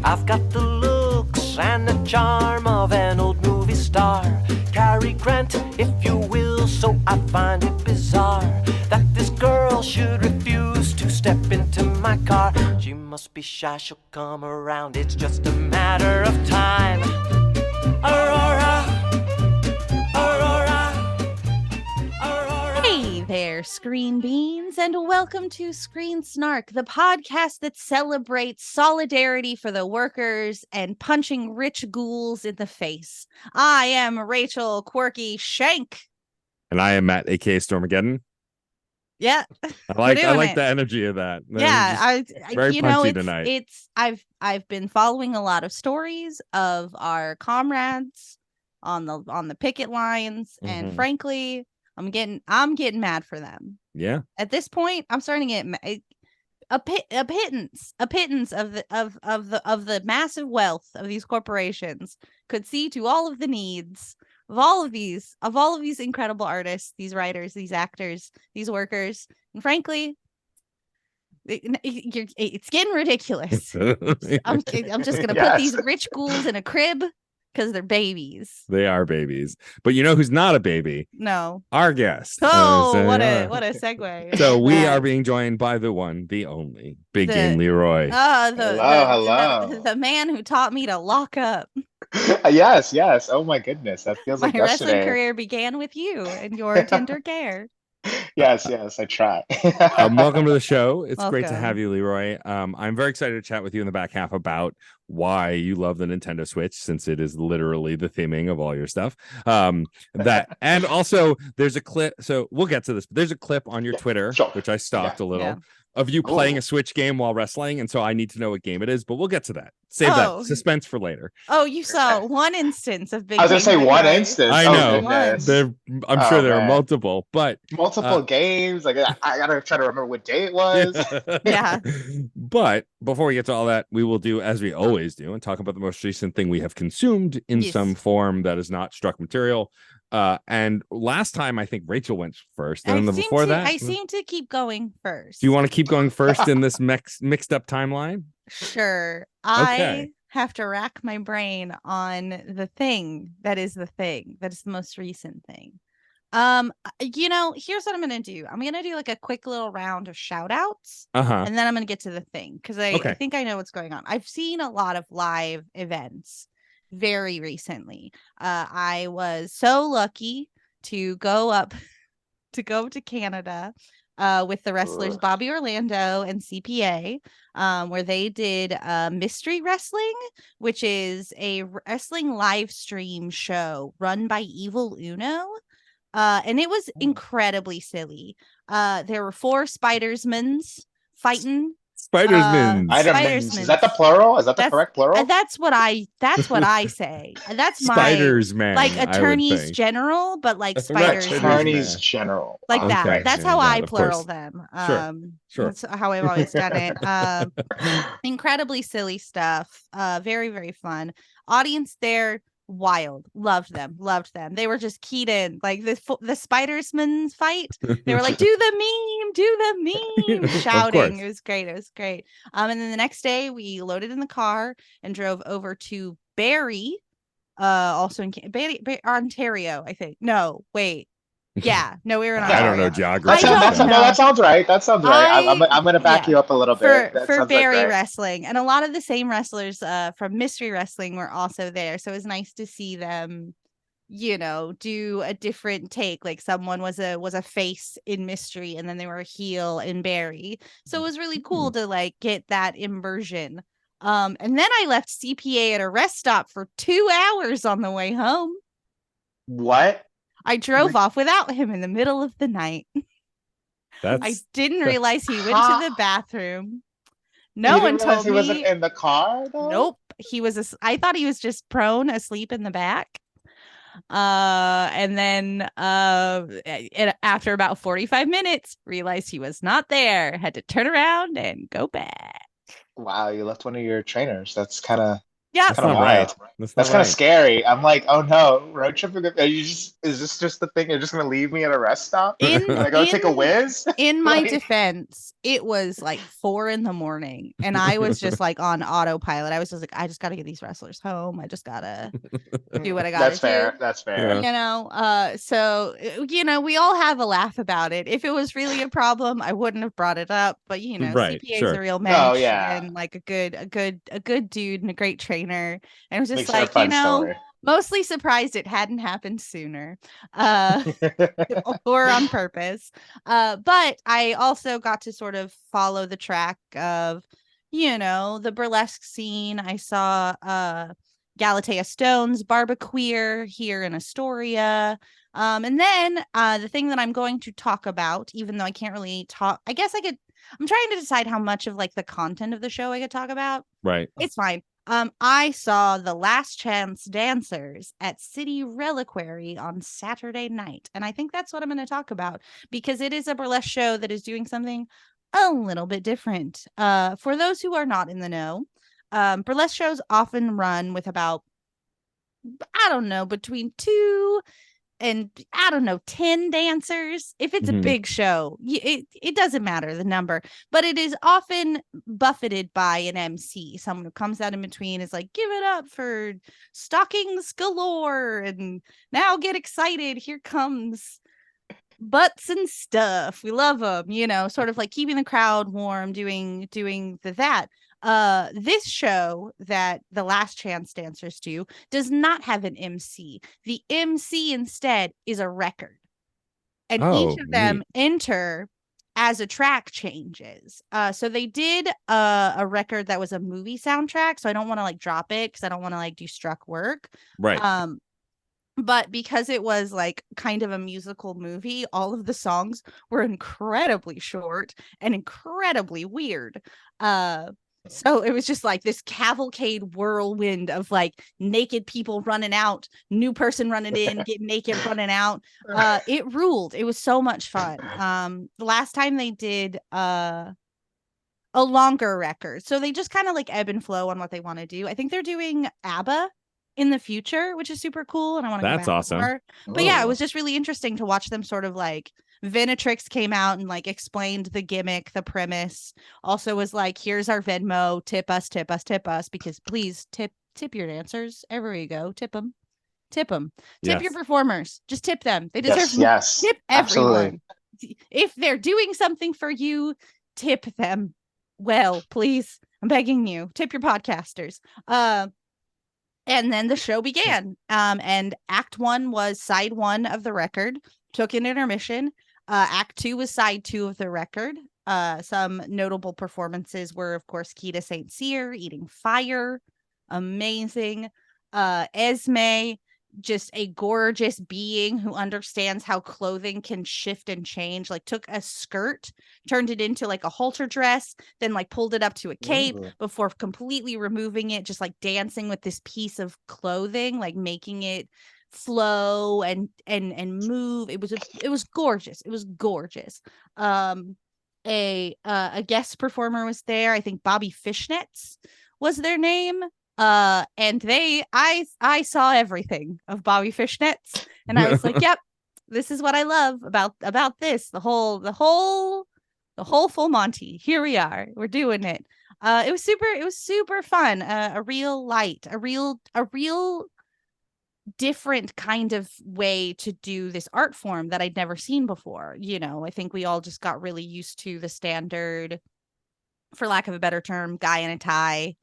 I've got the looks and the charm of an old movie star. Cary Grant, if you will, so I find it bizarre that this girl should refuse to step into my car. She must be shy, she'll come around, it's just a matter of time. Aurora, Aurora, Aurora. Hey there, Screen Beans, and welcome to Screen Snark, the podcast that celebrates solidarity for the workers and punching rich ghouls in the face. I am Rachel Quirky Shank. And I am Matt, aka Stormageddon. Yeah, I like the energy of that. Yeah, very punchy tonight. I've been following a lot of stories of our comrades on the picket lines, and frankly, I'm getting mad for them. Yeah. At this point, I'm starting to get a pittance of the massive wealth of these corporations could see to all of the needs of all of these incredible artists, these writers, these actors, these workers, and frankly, it's getting ridiculous. I'm just gonna put these rich ghouls in a crib because they're babies. They are babies. But you know who's not a baby? No. Our guest. What a segue. So we are being joined by the one, the only, Big Game Leroy. Hello. The man who taught me to lock up. Yes. Oh my goodness. That feels like yesterday. My wrestling career began with you and your tender care. Yes, I try. Welcome to the show. It's great to Welcome. have you, Leroy. I'm very excited to chat with you in the back half about why you love the Nintendo Switch, since it is literally the theming of all your stuff. That and also there's a clip. So we'll get to this. But there's a clip on your Twitter, which I stalked a little. Of you playing a Switch game while wrestling, and so I need to know what game it is, but we'll get to that. Save that suspense for later. Oh, you saw one instance of Big I was gonna say one Leroy. instance. I know. Goodness. I'm sure there are multiple, but multiple games. Like I gotta try to remember what day it was. Yeah. But before we get to all that, we will do as we always do and talk about the most recent thing we have consumed in some form that is not struck material. And last time I think Rachel went first, and then before that, I seem to keep going first. Do you want to keep going first in this mixed up timeline? Sure. Okay. I have to rack my brain on the thing that is the most recent thing. Here's what I'm gonna do. I'm gonna do like a quick little round of shout outs, and then I'm gonna get to the thing because I think I know what's going on. I've seen a lot of live events very recently. I was so lucky to go to Canada with the wrestlers Bobby Orlando and CPA, where they did Mystery Wrestling, which is a wrestling live stream show run by Evil Uno. And it was incredibly silly. There were 4 Spidersmans fighting. Spidersmans. Is that the plural? Is that the correct plural? That's what I say. That's my Spidersman, like attorneys general, but like spiders. Attorneys general. Like that. Okay. That's how I of plural course. them. Sure. That's how I've always done it. Incredibly silly stuff. Very, very fun. Audience there. Wild. Loved them. They were just keyed in. Like the Spidersman fight. They were like, do the meme, shouting. It was great. And then the next day we loaded in the car and drove over to Barrie, also in Ontario, I think. No, wait. Yeah, no, we were in Ontario. I don't know geography. That sounds right. I'm going to back you up a little bit. For Barrie Wrestling. And a lot of the same wrestlers from Mystery Wrestling were also there. So it was nice to see them, do a different take. Like someone was a face in Mystery and then they were a heel in Barrie. So it was really cool to like get that immersion. And then I left CPA at a rest stop for 2 hours on the way home. What? I drove off without him in the middle of the night. I didn't realize he went to the bathroom. No one told me. He wasn't in the car, though? Nope. He was. I thought he was just prone asleep in the back. And then after about 45 minutes, realized he was not there. Had to turn around and go back. Wow, you left one of your trainers. That's kind of Yeah, That's Kind of not right. wild. That's That's not kind of right. scary. I'm like, oh no, road trip. Is this just the thing? You're just gonna leave me at a rest stop? in Can I go in take a whiz? in my Like, defense, it was like 4 a.m, and I was just like on autopilot. I was just like, I just gotta get these wrestlers home. I just gotta do what I gotta that's do. fair. That's fair. So we all have a laugh about it. If it was really a problem, I wouldn't have brought it up. But Right, CPA is sure. a real No, mensch yeah. and like a good dude and a great trainer. And it was just Makes for a like, fun story. mostly surprised it hadn't happened sooner. Or on purpose. But I also got to sort of follow the track of, the burlesque scene. I saw Galatea Stone's Barbaqueer here in Astoria. And then the thing that I'm going to talk about, even though I can't really talk, I guess I'm trying to decide how much of like the content of the show I could talk about. Right. It's fine. I saw the Last Chance Dancers at City Reliquary on Saturday night. And I think that's what I'm going to talk about because it is a burlesque show that is doing something a little bit different. For those who are not in the know, burlesque shows often run with about, I don't know, between 2 and 10 dancers. If it's a big show, it doesn't matter the number, but it is often buffeted by an MC, someone who comes out in between, is like, give it up for stockings galore, and now get excited, here comes butts and stuff, we love them, sort of like keeping the crowd warm, doing that. This show that the Last Chance Dancers do does not have an MC. The MC instead is a record, and each of them enter as a track changes. So they did a record that was a movie soundtrack, so I don't want to like drop it because I don't want to like do struck work, right. But because it was like kind of a musical movie, all of the songs were incredibly short and incredibly weird. So it was just like this cavalcade whirlwind of like naked people running out, new person running in, getting naked, running out. It ruled. It was so much fun. The last time they did a longer record, so they just kind of like ebb and flow on what they want to do. I think they're doing ABBA in the future, which is super cool, and I want to go back. That's awesome. But yeah, it was just really interesting to watch them sort of like Venatrix came out and like explained the gimmick, the premise. Also was like, here's our Venmo, tip us, because please tip your dancers everywhere you go. Tip them. Tip your performers. Just tip them. They deserve yes. Tip everyone. Absolutely. If they're doing something for you, tip them. Well, please, I'm begging you, tip your podcasters. And then the show began. And Act 1 was side 1 of the record, took an intermission. Act 2 was side 2 of the record. Some notable performances were, of course, Keita St. Cyr eating fire. Amazing. Esme, just a gorgeous being who understands how clothing can shift and change, like took a skirt, turned it into like a halter dress, then like pulled it up to a cape before completely removing it, just like dancing with this piece of clothing, like making it flow and move. It was gorgeous. It was gorgeous. A guest performer was there. I think Bobby Fishnets was their name. And I saw everything of Bobby Fishnets, and I was like, yep, this is what I love about this. The whole full Monty. Here we are. We're doing it. It was super fun. A real light, a real different kind of way to do this art form that I'd never seen before. I think we all just got really used to the standard, for lack of a better term, guy in a tie.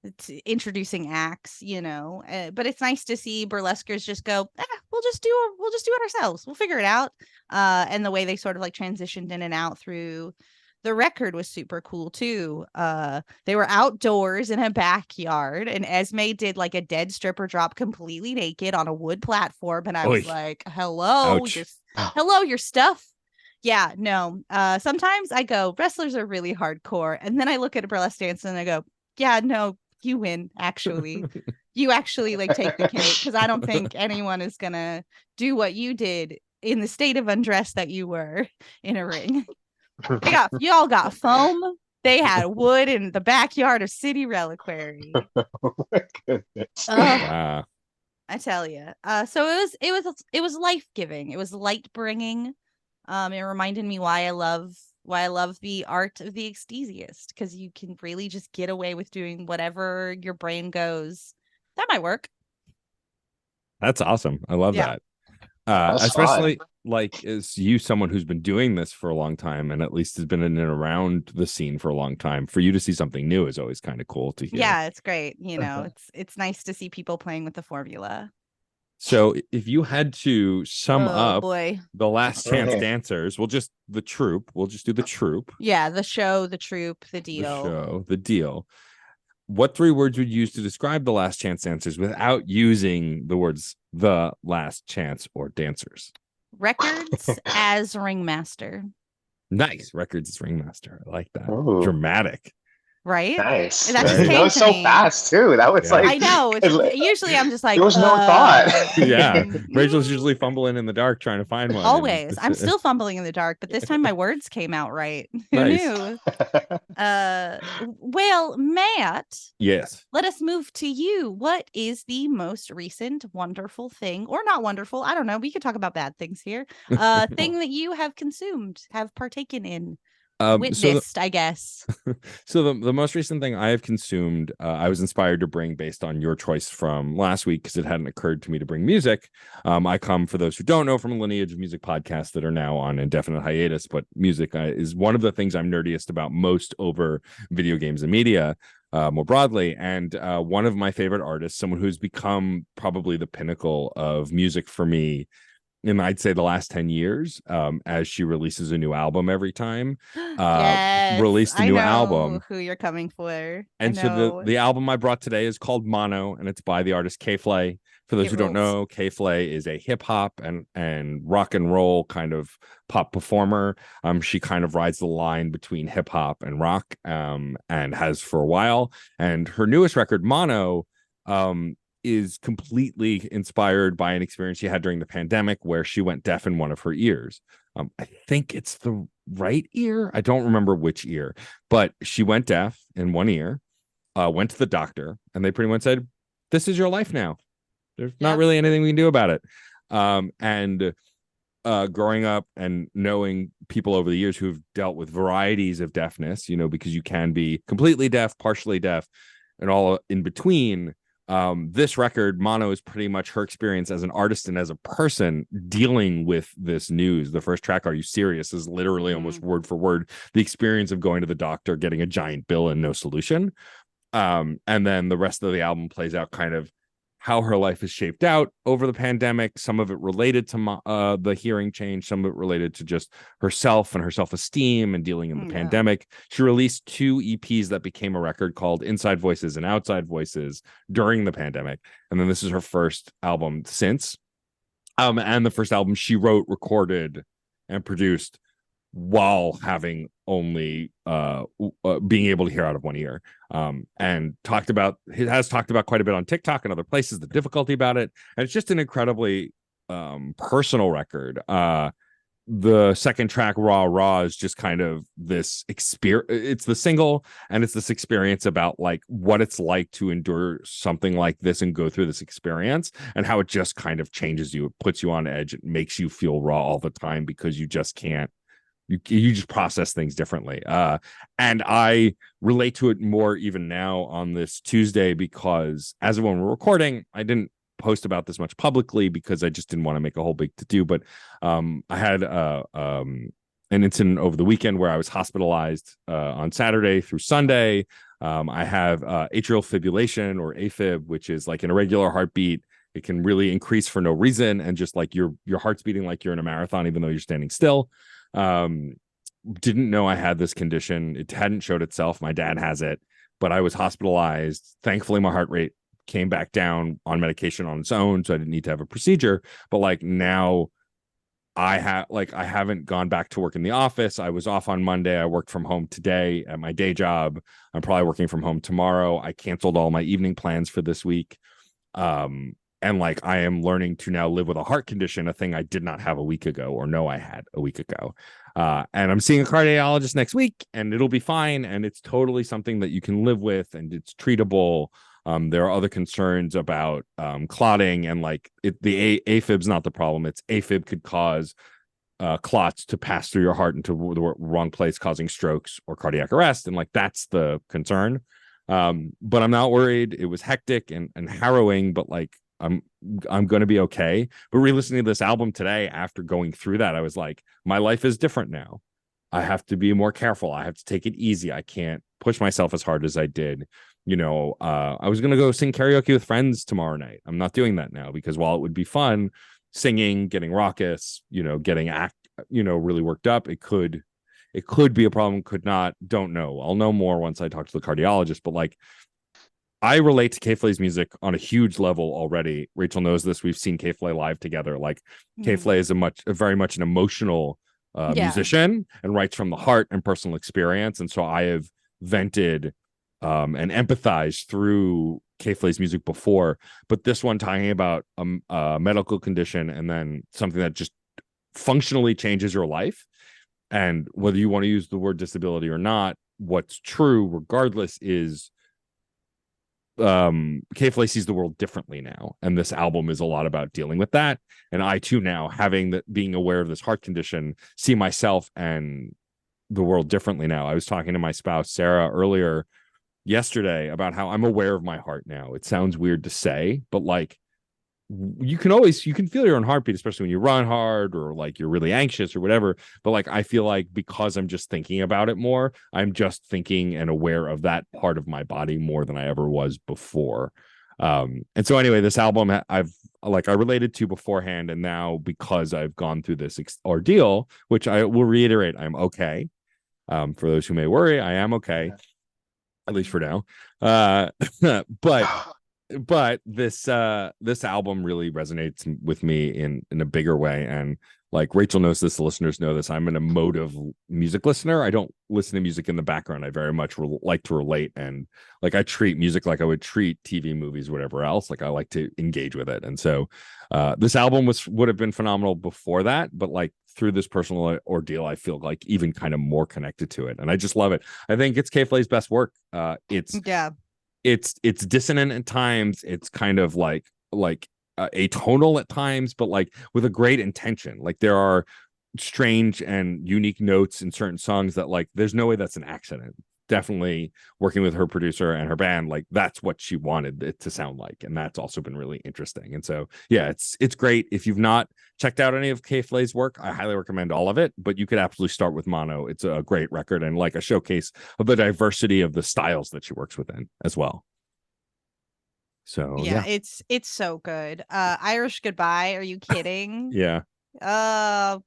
It's introducing acts, but it's nice to see burlesquers just go, we'll just do it ourselves. We'll figure it out. And the way they sort of like transitioned in and out through the record was super cool too. They were outdoors in a backyard, and Esme did like a dead stripper drop completely naked on a wood platform. And I was like, hello, your stuff. Yeah, no. Sometimes I go, wrestlers are really hardcore. And then I look at a burlesque dancer and I go, yeah, no, you win, actually. You actually like take the cake, because I don't think anyone is gonna do what you did in the state of undress that you were in a ring. You all got foam, They had wood in the backyard of City Reliquary. Oh my goodness. Wow. I tell you. So it was life-giving. It was light-bringing. It reminded me why I love the art of the aesthesiast, because you can really just get away with doing whatever your brain goes. That might work. That's awesome. I love that. Especially fun. Like, as you, someone who's been doing this for a long time and at least has been in and around the scene for a long time, for you to see something new is always kind of cool to hear. Yeah, it's great. You know, it's nice to see people playing with the formula. So if you had to sum up the Last Chance Dancers, we'll just do the troupe. Yeah, the show, the troupe, the deal. The deal. What 3 words would you use to describe the Last Chance Dancers without using the words the Last Chance or Dancers? Records as ringmaster. Nice. Records as ringmaster. I like that. Ooh. Dramatic. Right? Nice. That was so fast too. That was like, I know. Usually I'm just like, there was no thought. Yeah. Rachel's usually fumbling in the dark trying to find one. Always. I'm still fumbling in the dark, but this time my words came out right. Nice. Who knew? Well, Matt. Yes. Let us move to you. What is the most recent wonderful thing, or not wonderful? I don't know. We could talk about bad things here. Thing that you have consumed, have partaken in. Witnessed, I guess. So the most recent thing I have consumed, I was inspired to bring based on your choice from last week, because it hadn't occurred to me to bring music. I come, for those who don't know, from a lineage of music podcasts that are now on indefinite hiatus, but music is one of the things I'm nerdiest about most over video games and media more broadly. And one of my favorite artists, someone who's become probably the pinnacle of music for me, and I'd say the last 10 years, as she releases a new album every time. Yes, released a new album. Who you're coming for. And so the album I brought today is called Mono, and it's by the artist K-Flay. For those who don't know, K-Flay is a hip hop and rock and roll kind of pop performer. She kind of rides the line between hip hop and rock, and has for a while. And her newest record, Mono, is completely inspired by an experience she had during the pandemic where she went deaf in one of her ears. I think it's the right ear. I don't remember which ear, but she went deaf in one ear, went to the doctor, and they pretty much said, "This is your life now. There's not really anything we can do about it." And growing up and knowing people over the years who've dealt with varieties of deafness, because you can be completely deaf, partially deaf, and all in between. This record, Mono, is pretty much her experience as an artist and as a person dealing with this news. The first track, Are You Serious?, is literally almost word for word the experience of going to the doctor, getting a giant bill and no solution. And then the rest of the album plays out kind of how her life is shaped out over the pandemic, some of it related to the hearing change, some of it related to just herself and her self-esteem and dealing in the pandemic. She released 2 EPs that became a record called Inside Voices and Outside Voices during the pandemic. And then this is her first album since. And the first album she wrote, recorded, and produced while having only being able to hear out of one ear, and has talked about quite a bit on TikTok and other places the difficulty about it, and it's just an incredibly personal record. The second track, Raw Raw, is just kind of this experience. It's the single, and it's this experience about like what it's like to endure something like this and go through this experience, and how it just kind of changes you. It puts you on edge. It makes you feel raw all the time because you just can't. You just process things differently. And I relate to it more even now on this Tuesday, because as of when we're recording, I didn't post about this much publicly because I just didn't want to make a whole big to-do. But I had an incident over the weekend where I was hospitalized on Saturday through Sunday. I have atrial fibrillation, or AFib, which is like an irregular heartbeat. It can really increase for no reason, and just like your heart's beating like you're in a marathon, even though you're standing still. Didn't know I had this condition. It hadn't showed itself. My dad has it, but I was hospitalized. Thankfully, my heart rate came back down on medication on its own, so I didn't need to have a procedure. But like now, I haven't gone back to work in the office. I was off on Monday. I worked from home today at my day job. I'm probably working from home tomorrow. I canceled all my evening plans for this week. and like I am learning to now live with a heart condition, a thing I did not have a week ago or know I had a week ago. And I'm seeing a cardiologist next week, and it'll be fine. And it's totally something that you can live with, and it's treatable. There are other concerns about clotting, and like the AFib's not the problem. It's AFib could cause clots to pass through your heart into the wrong place, causing strokes or cardiac arrest. And like, that's the concern. But I'm not worried. It was hectic and harrowing, but like, I'm going to be okay. But re-listening to this album today after going through that, I was like, my life is different now. I have to be more careful. I have to take it easy. I can't push myself as hard as I did. I was going to go sing karaoke with friends tomorrow night. I'm not doing that now, because while it would be fun singing, getting raucous, getting really worked up, it could be a problem, could not, don't know. I'll know more once I talk to the cardiologist, but like, I relate to K-Flay's music on a huge level already. Rachel knows this. We've seen K-Flay live together. Like, K-Flay is very much an emotional musician, and writes from the heart and personal experience. And so I have vented and empathized through K-Flay's music before, but this one talking about a medical condition and then something that just functionally changes your life. And whether you want to use the word disability or not, what's true regardless is K-Flay sees the world differently now, and this album is a lot about dealing with that. And I too, now being aware of this heart condition, see myself and the world differently now. I was talking to my spouse Sarah earlier yesterday about how I'm aware of my heart now. It sounds weird to say, but like, you can feel your own heartbeat, especially when you run hard or like you're really anxious or whatever. But like, I feel like because I'm just thinking about it more, I'm just thinking and aware of that part of my body more than I ever was before. And so anyway, this album I related to beforehand, and now because I've gone through this ordeal, which I will reiterate, I'm okay. For those who may worry, I am okay, at least for now. But this album really resonates with me in a bigger way. And like, Rachel knows this, the listeners know this, I'm an emotive music listener. I don't listen to music in the background. I very much like to relate, and like, I treat music like I would treat TV, movies, whatever else. Like, I like to engage with it. And so this album would have been phenomenal before that, but like, through this personal ordeal, I feel like even kind of more connected to it, and I just love it. I think it's K-Flay's best work. It's dissonant at times. It's kind of like atonal at times, but like with a great intention. Like, there are strange and unique notes in certain songs that like, there's no way that's an accident. Definitely working with her producer and her band, like, that's what she wanted it to sound like, and that's also been really interesting. And so yeah, it's great. If you've not checked out any of K-Flay's work, I highly recommend all of it, but you could absolutely start with Mono. It's a great record, and like a showcase of the diversity of the styles that she works within as well. So yeah. It's so good. Irish Goodbye, are you kidding? Yeah. Just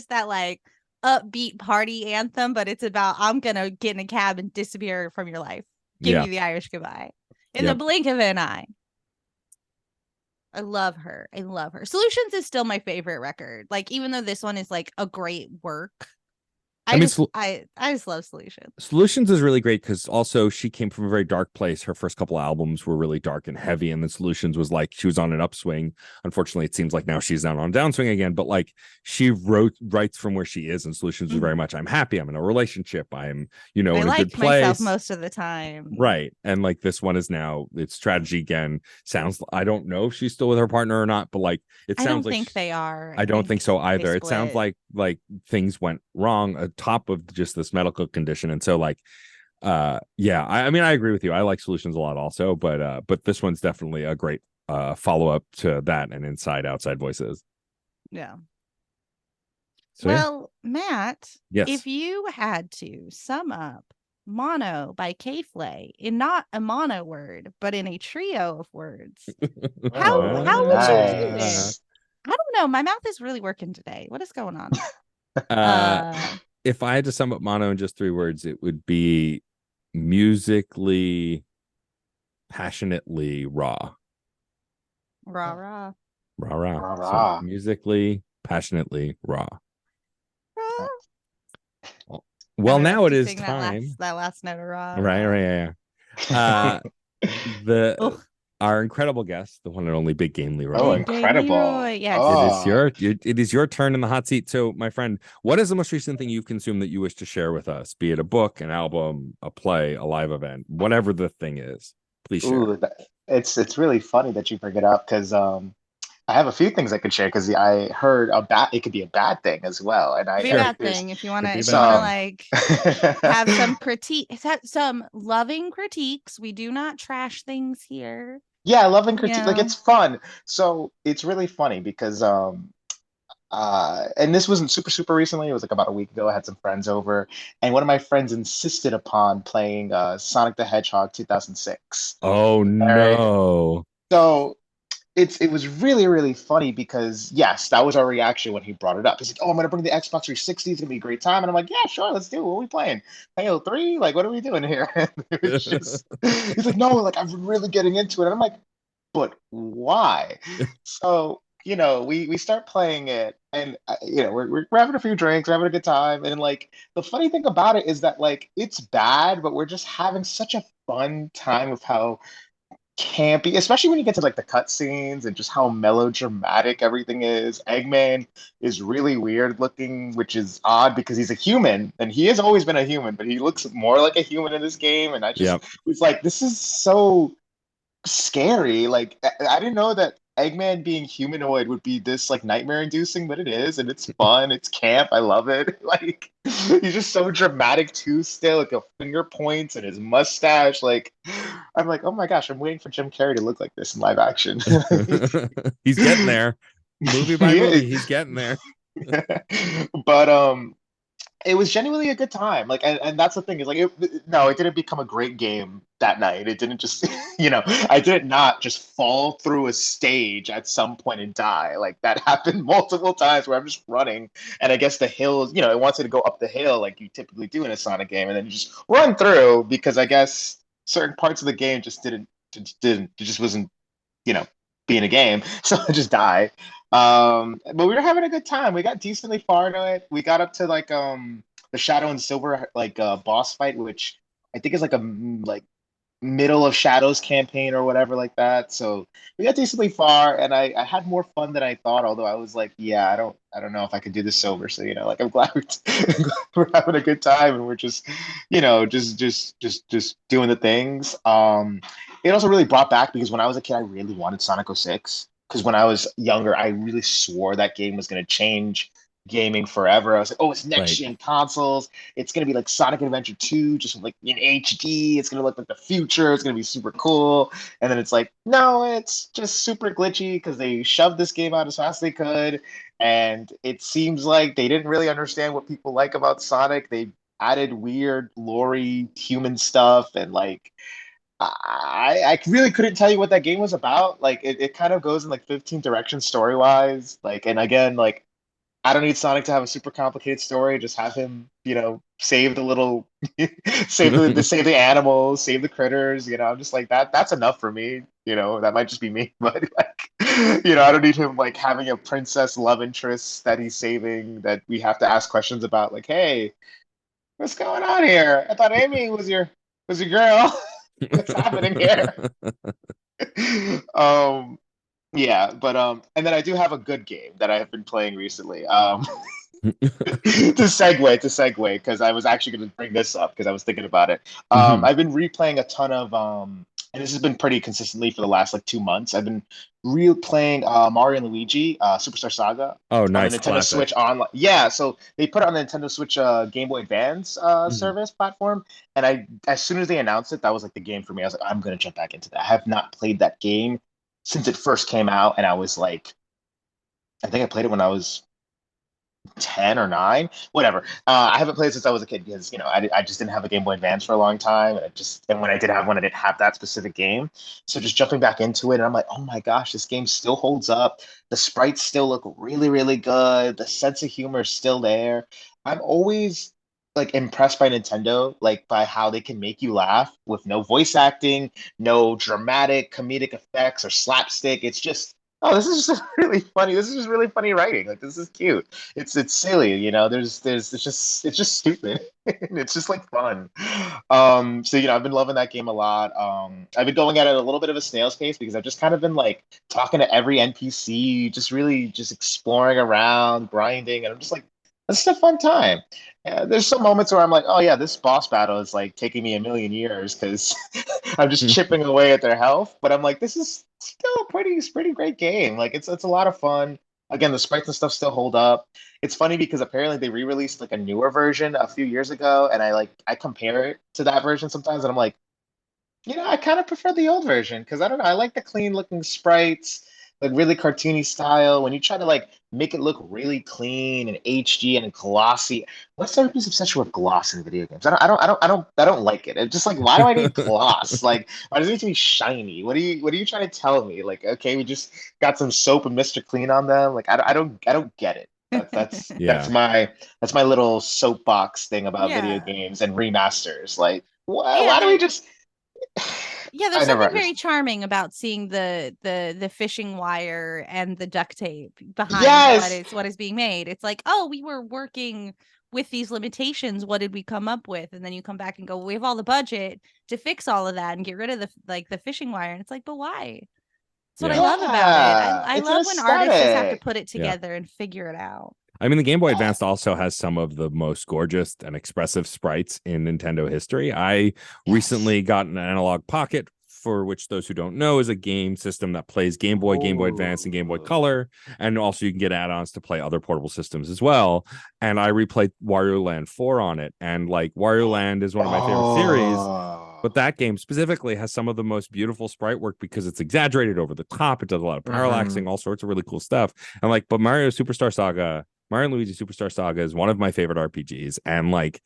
that like upbeat party anthem, but it's about, I'm gonna get in a cab and disappear from your life. Give you the Irish Goodbye in the blink of an eye. I love her. Solutions is still my favorite record. Like, even though this one is like a great work, I just love Solutions. Solutions is really great because also she came from a very dark place. Her first couple albums were really dark and heavy, and then Solutions was like, she was on an upswing. Unfortunately, it seems like now she's down on a downswing again, but like, she writes from where she is, and Solutions was very much, I'm happy, I'm in a relationship, I'm in a good place. Myself most of the time. Right. And like, this one is now, it's strategy again. Sounds, I don't know if she's still with her partner or not, but like, it sounds like, I don't think they are. I don't think so either. It sounds like things went wrong top of just this medical condition. And so like, I mean, I agree with you. I like Solutions a lot also, but this one's definitely a great follow-up to that and Outside Voices. Yeah. So, Matt, yes, if you had to sum up Mono by K-Flay in not a mono word, but in a trio of words, how would you do it? I don't know. My mouth is really working today. What is going on? If I had to sum up Mono in just 3 words, it would be musically, passionately raw. Rah. So musically, passionately raw. Well, now it is time. That last note of raw. Right. Yeah. our incredible guest, the one and only Big Game Leroy. Oh, Big Game incredible. Leroy. Yes. It is your turn in the hot seat. So, my friend, what is the most recent thing you've consumed that you wish to share with us? Be it a book, an album, a play, a live event, whatever the thing is. Please share. Ooh, it's really funny that you bring it up because I have a few things I could share because I heard it could be a bad thing as well, and Could be I a think bad thing if you want to some like have some critique, some loving critiques. We do not trash things here. yeah, I love and critique. Like, Yeah. it's fun. So it's really funny because and this wasn't super recently. It was like about a week ago. I had some friends over, and one of my friends insisted upon playing Sonic the Hedgehog 2006. Oh All right. no. So it was really funny because yes, that was our reaction when he brought it up. He's like, "Oh, I'm gonna bring the Xbox 360. It's gonna be a great time." And I'm like, "Yeah, sure, let's do it. What are we playing? Halo 3? Like, what are we doing here?" And it was just he's like, "No, like I'm really getting into it." And I'm like, "But why?" So we start playing it, and we're having a few drinks, we're having a good time, and like the funny thing about it is that like it's bad, but we're just having such a fun time with how campy, especially when you get to like the cutscenes and just how melodramatic everything is. Eggman is really weird looking, which is odd because he's a human and he has always been a human, but he looks more like a human in this game. And I just Yep. was like, this is so scary. Like I didn't know that Eggman being humanoid would be this like nightmare inducing, but it is, and it's fun. It's camp. I love it. Like he's just so dramatic too. Still, like a finger points and his mustache. Like I'm like, oh my gosh, I'm waiting for Jim Carrey to look like this in live action. He's getting there. Movie by He movie, is. he's getting there. But it was genuinely a good time. Like, and that's the thing is like, no, it didn't become a great game that night. It didn't just, I did not just fall through a stage at some point and die. Like that happened multiple times where I'm just running, and I guess the hills, it wants you to go up the hill like you typically do in a Sonic game, and then you just run through because I guess certain parts of the game just didn't, it just wasn't, you know, being a game. So I just die. But we were having a good time. We got decently far into it. We got up to like the Shadow and Silver like boss fight, which I think is like like middle of Shadows campaign or whatever like that. So we got decently far, and I had more fun than I thought. Although I was like, yeah, I don't know if I could do this sober. So like I'm glad we're having a good time, and we're just just doing the things. It also really brought back because when I was a kid, I really wanted Sonic 06 because when I was younger, I really swore that game was going to change gaming forever. I was like, oh, it's next Right. gen consoles. It's gonna be like Sonic Adventure 2, just like in HD. It's gonna look like the future. It's gonna be super cool. And then it's like, no, it's just super glitchy because they shoved this game out as fast as they could. And it seems like they didn't really understand what people like about Sonic. They added weird, lore-y human stuff, and like I really couldn't tell you what that game was about. Like it kind of goes in like 15 directions story wise. Like, and again, like I don't need Sonic to have a super complicated story. Just have him, save the little, save the animals, save the critters. I'm just like that. That's enough for me. That might just be me, but like, I don't need him like having a princess love interest that he's saving that we have to ask questions about. Like, hey, what's going on here? I thought Amy was your girl. What's happening here? um, yeah, but and then I do have a good game that I have been playing recently. To segue, because I was actually going to bring this up because I was thinking about it. I've been replaying a ton of and this has been pretty consistently for the last like 2 months. I've been replaying Mario and Luigi Superstar Saga Oh, on the nice. Nintendo Classic. Switch online. Yeah, so they put it on the Nintendo Switch Game Boy Advance service platform, and as soon as they announced it, that was like the game for me. I was like, I'm going to jump back into that. I have not played that game since it first came out, and I was like, I think I played it when I was 10 or 9, whatever. I haven't played since I was a kid because I just didn't have a Game Boy Advance for a long time, and when I did have one, I didn't have that specific game. So just jumping back into it, and I'm like, oh my gosh, this game still holds up. The sprites still look really good. The sense of humor is still there. I'm always like impressed by Nintendo, like by how they can make you laugh with no voice acting, no dramatic comedic effects or slapstick. It's just oh, this is just really funny. This is just really funny writing. Like this is cute. It's silly, you know. It's just stupid. It's just like fun. So I've been loving that game a lot. I've been going at it a little bit of a snail's pace because I've just kind of been like talking to every NPC, just really just exploring around, grinding, and I'm just like, this is a fun time. There's some moments where I'm like, oh yeah, this boss battle is like taking me a million years because I'm just chipping away at their health. But I'm like, this is still a pretty great game. Like it's a lot of fun. Again, the sprites and stuff still hold up. It's funny because apparently they re-released like a newer version a few years ago, and I compare it to that version sometimes, and I'm like, I kind of prefer the old version because I don't know. I like the clean looking sprites, like really cartoony style. When you try to like make it look really clean and HD and glossy, what's everybody's obsession with gloss in video games? I don't like it. It's just like, why do I need gloss? Like, why does it need to be shiny? What are you trying to tell me? Like, okay, we just got some soap and Mr. Clean on them. Like, I don't get it. That's Yeah. that's my little soapbox thing about video Yeah. games and remasters. Like, Yeah, why do we just yeah, I there's never something very understood. charming about seeing the fishing wire and the duct tape behind Yes. what is being made. It's like, oh, we were working with these limitations. What did we come up with? And then you come back and go, we have all the budget to fix all of that and get rid of the fishing wire. And it's like, but why? That's what I Yeah. love about it. Yeah. I It's an love when artists just have to aesthetic. put it Yeah. together and figure it out. I mean, the Game Boy Yeah. Advance also has some of the most gorgeous and expressive sprites in Nintendo history. I recently got an Analog Pocket, for which those who don't know is a game system that plays Game Boy, Game Boy Advance, and Game Boy Ooh. Color. And also you can get add-ons to play other portable systems as well. And I replayed Wario Land 4 on it. And like Wario Land is one of my favorite series. But Oh. that game specifically has some of the most beautiful sprite work because it's exaggerated over the top. It does a lot of parallaxing, Mhm. all sorts of really cool stuff. And like, but Mario and Luigi Superstar Saga is one of my favorite RPGs. And like,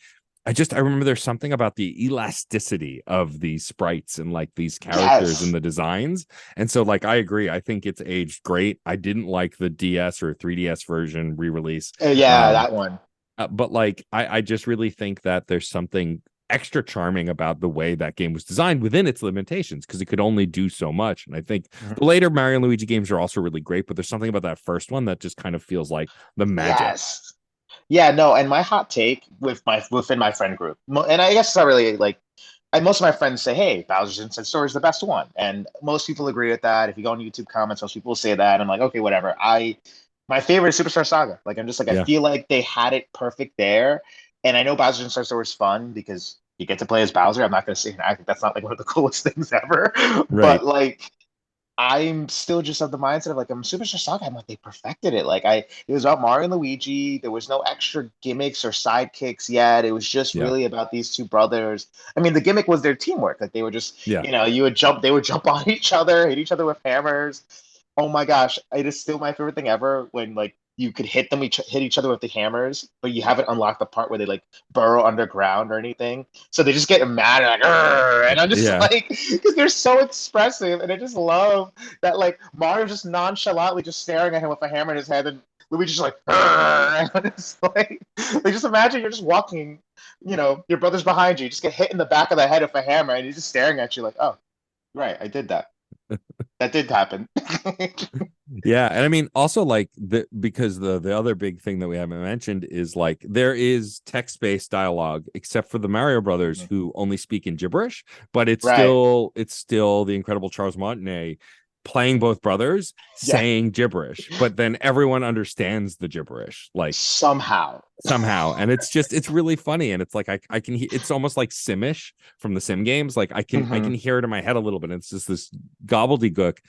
I remember there's something about the elasticity of these sprites and like these characters and Yes. the designs. And so, like, I agree. I think it's aged great. I didn't like the DS or 3DS version re-release. Yeah, Um, that one. but like, I just really think that there's something extra charming about the way that game was designed within its limitations because it could only do so much. And I think the Mhm. later Mario and Luigi games are also really great, but there's something about that first one that just kind of feels like the magic. Yes. Yeah, no, and my hot take within my friend group, and I guess it's not really like, most of my friends say, "Hey, Bowser's Inside Story is the best one," and most people agree with that. If you go on YouTube comments, most people will say that. I'm like, okay, whatever. My favorite is Superstar Saga. Like, I'm just like, I Yeah. feel like they had it perfect there, and I know Bowser's Inside Story is fun because you get to play as Bowser. I'm not gonna say I think that's not like one of the coolest things ever, Right. but like I'm still just of the mindset of like, I'm Superstar Saga. I'm like, they perfected it. It was about Mario and Luigi. There was no extra gimmicks or sidekicks yet. It was just Yeah. really about these two brothers. I mean, the gimmick was their teamwork. Like they were just, Yeah. they would jump on each other, hit each other with hammers. Oh my gosh, it is still my favorite thing ever when like you could hit each other with the hammers, but you haven't unlocked the part where they like burrow underground or anything. So they just get mad and like, "Arr!" And I'm just Yeah. like, because they're so expressive, and I just love that like Mario just nonchalantly just staring at him with a hammer in his head, and Luigi's just like, "Arr!" And it's like just imagine you're just walking, your brother's behind you, just get hit in the back of the head with a hammer, and he's just staring at you like, oh, right, I did that. That did happen. Yeah, and I mean also like because the other big thing that we haven't mentioned is like there is text-based dialogue except for the Mario brothers who only speak in gibberish, but Right. it's still the incredible Charles Martinet playing both brothers Yeah. saying gibberish, but then everyone understands the gibberish like Somehow. somehow, and it's really funny, and it's like I can it's almost like Simish from the Sim games. Like I can hear it in my head a little bit. It's just this gobbledygook,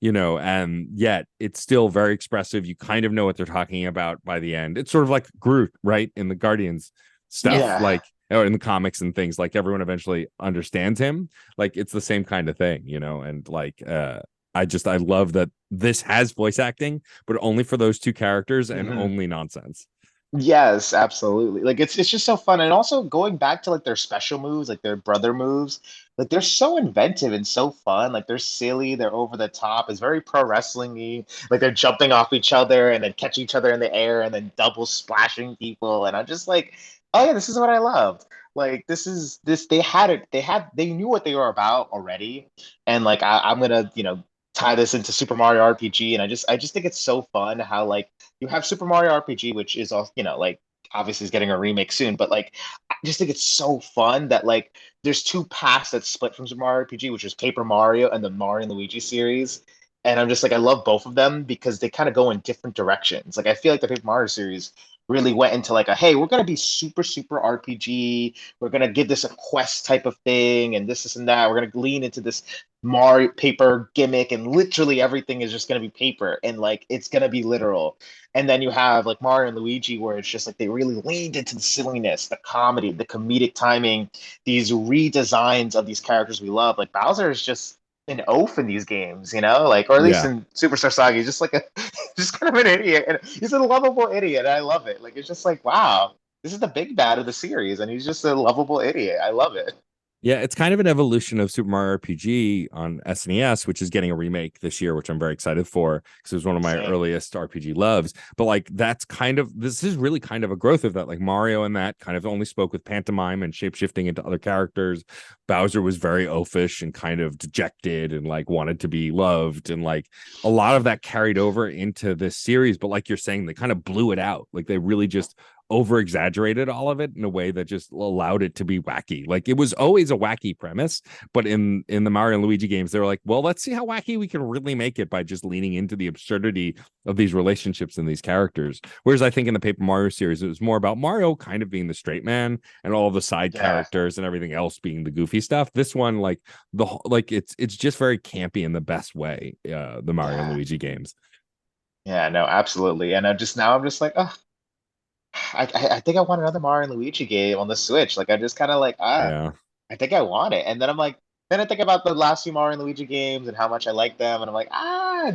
and yet it's still very expressive. You kind of know what they're talking about by the end. It's sort of like Groot, right, in the Guardians stuff, Yeah. like or in the comics and things. Like everyone eventually understands him. Like it's the same kind of thing, and like I love that this has voice acting, but only for those two characters and Mhm. only nonsense. Yes, absolutely. Like it's just so fun. And also going back to like their special moves, like their brother moves, like they're so inventive and so fun. Like they're silly, they're over the top. It's very pro wrestling-y. Like they're jumping off each other and then catching each other in the air and then double splashing people. And I'm just like, oh yeah, this is what I loved. Like they had it, they knew what they were about already. And like I'm gonna, tie this into Super Mario RPG, and I just think it's so fun how like you have Super Mario RPG, which is all like obviously is getting a remake soon, but like I just think it's so fun that like there's two paths that split from Super Mario RPG, which is Paper Mario and the Mario and Luigi series. And I'm just like I love both of them because they kind of go in different directions. Like I feel like the Paper Mario series really went into like a hey, we're gonna be super RPG. We're gonna give this a quest type of thing, and this and that. We're gonna lean into this Mario paper gimmick, and literally everything is just gonna be paper, and like it's gonna be literal. And then you have like Mario and Luigi, where it's just like they really leaned into the silliness, the comedy, the comedic timing, these redesigns of these characters we love. Like Bowser is just an oaf in these games, like, or at least Yeah. in Superstar Saga, he's just like just kind of an idiot, and he's a lovable idiot. And I love it. Like, it's just like, wow, this is the big bad of the series, and he's just a lovable idiot. I love it. Yeah, it's kind of an evolution of Super Mario RPG on SNES, which is getting a remake this year, which I'm very excited for because it was one of my earliest RPG loves. But like this is really kind of a growth of that. Like Mario and that kind of only spoke with pantomime and shape-shifting into other characters. Bowser was very oafish and kind of dejected and like wanted to be loved. And like a lot of that carried over into this series. But like you're saying, they kind of blew it out. Like they really just over exaggerated all of it in a way that just allowed it to be wacky. Like it was always a wacky premise, but in the Mario and Luigi games, they were like, well, let's see how wacky we can really make it by just leaning into the absurdity of these relationships and these characters. Whereas I think in the Paper Mario series, it was more about Mario kind of being the straight man and all the side characters and everything else being the goofy stuff. This one, like it's just very campy in the best way. The Mario and Luigi games. Yeah, no, absolutely. And I'm just like, oh, I think I want another Mario and Luigi game on the Switch. Like I just kind of like Yeah. I think I want it. And then I'm like, then I think about the last few Mario and Luigi games and how much I like them, and I'm like,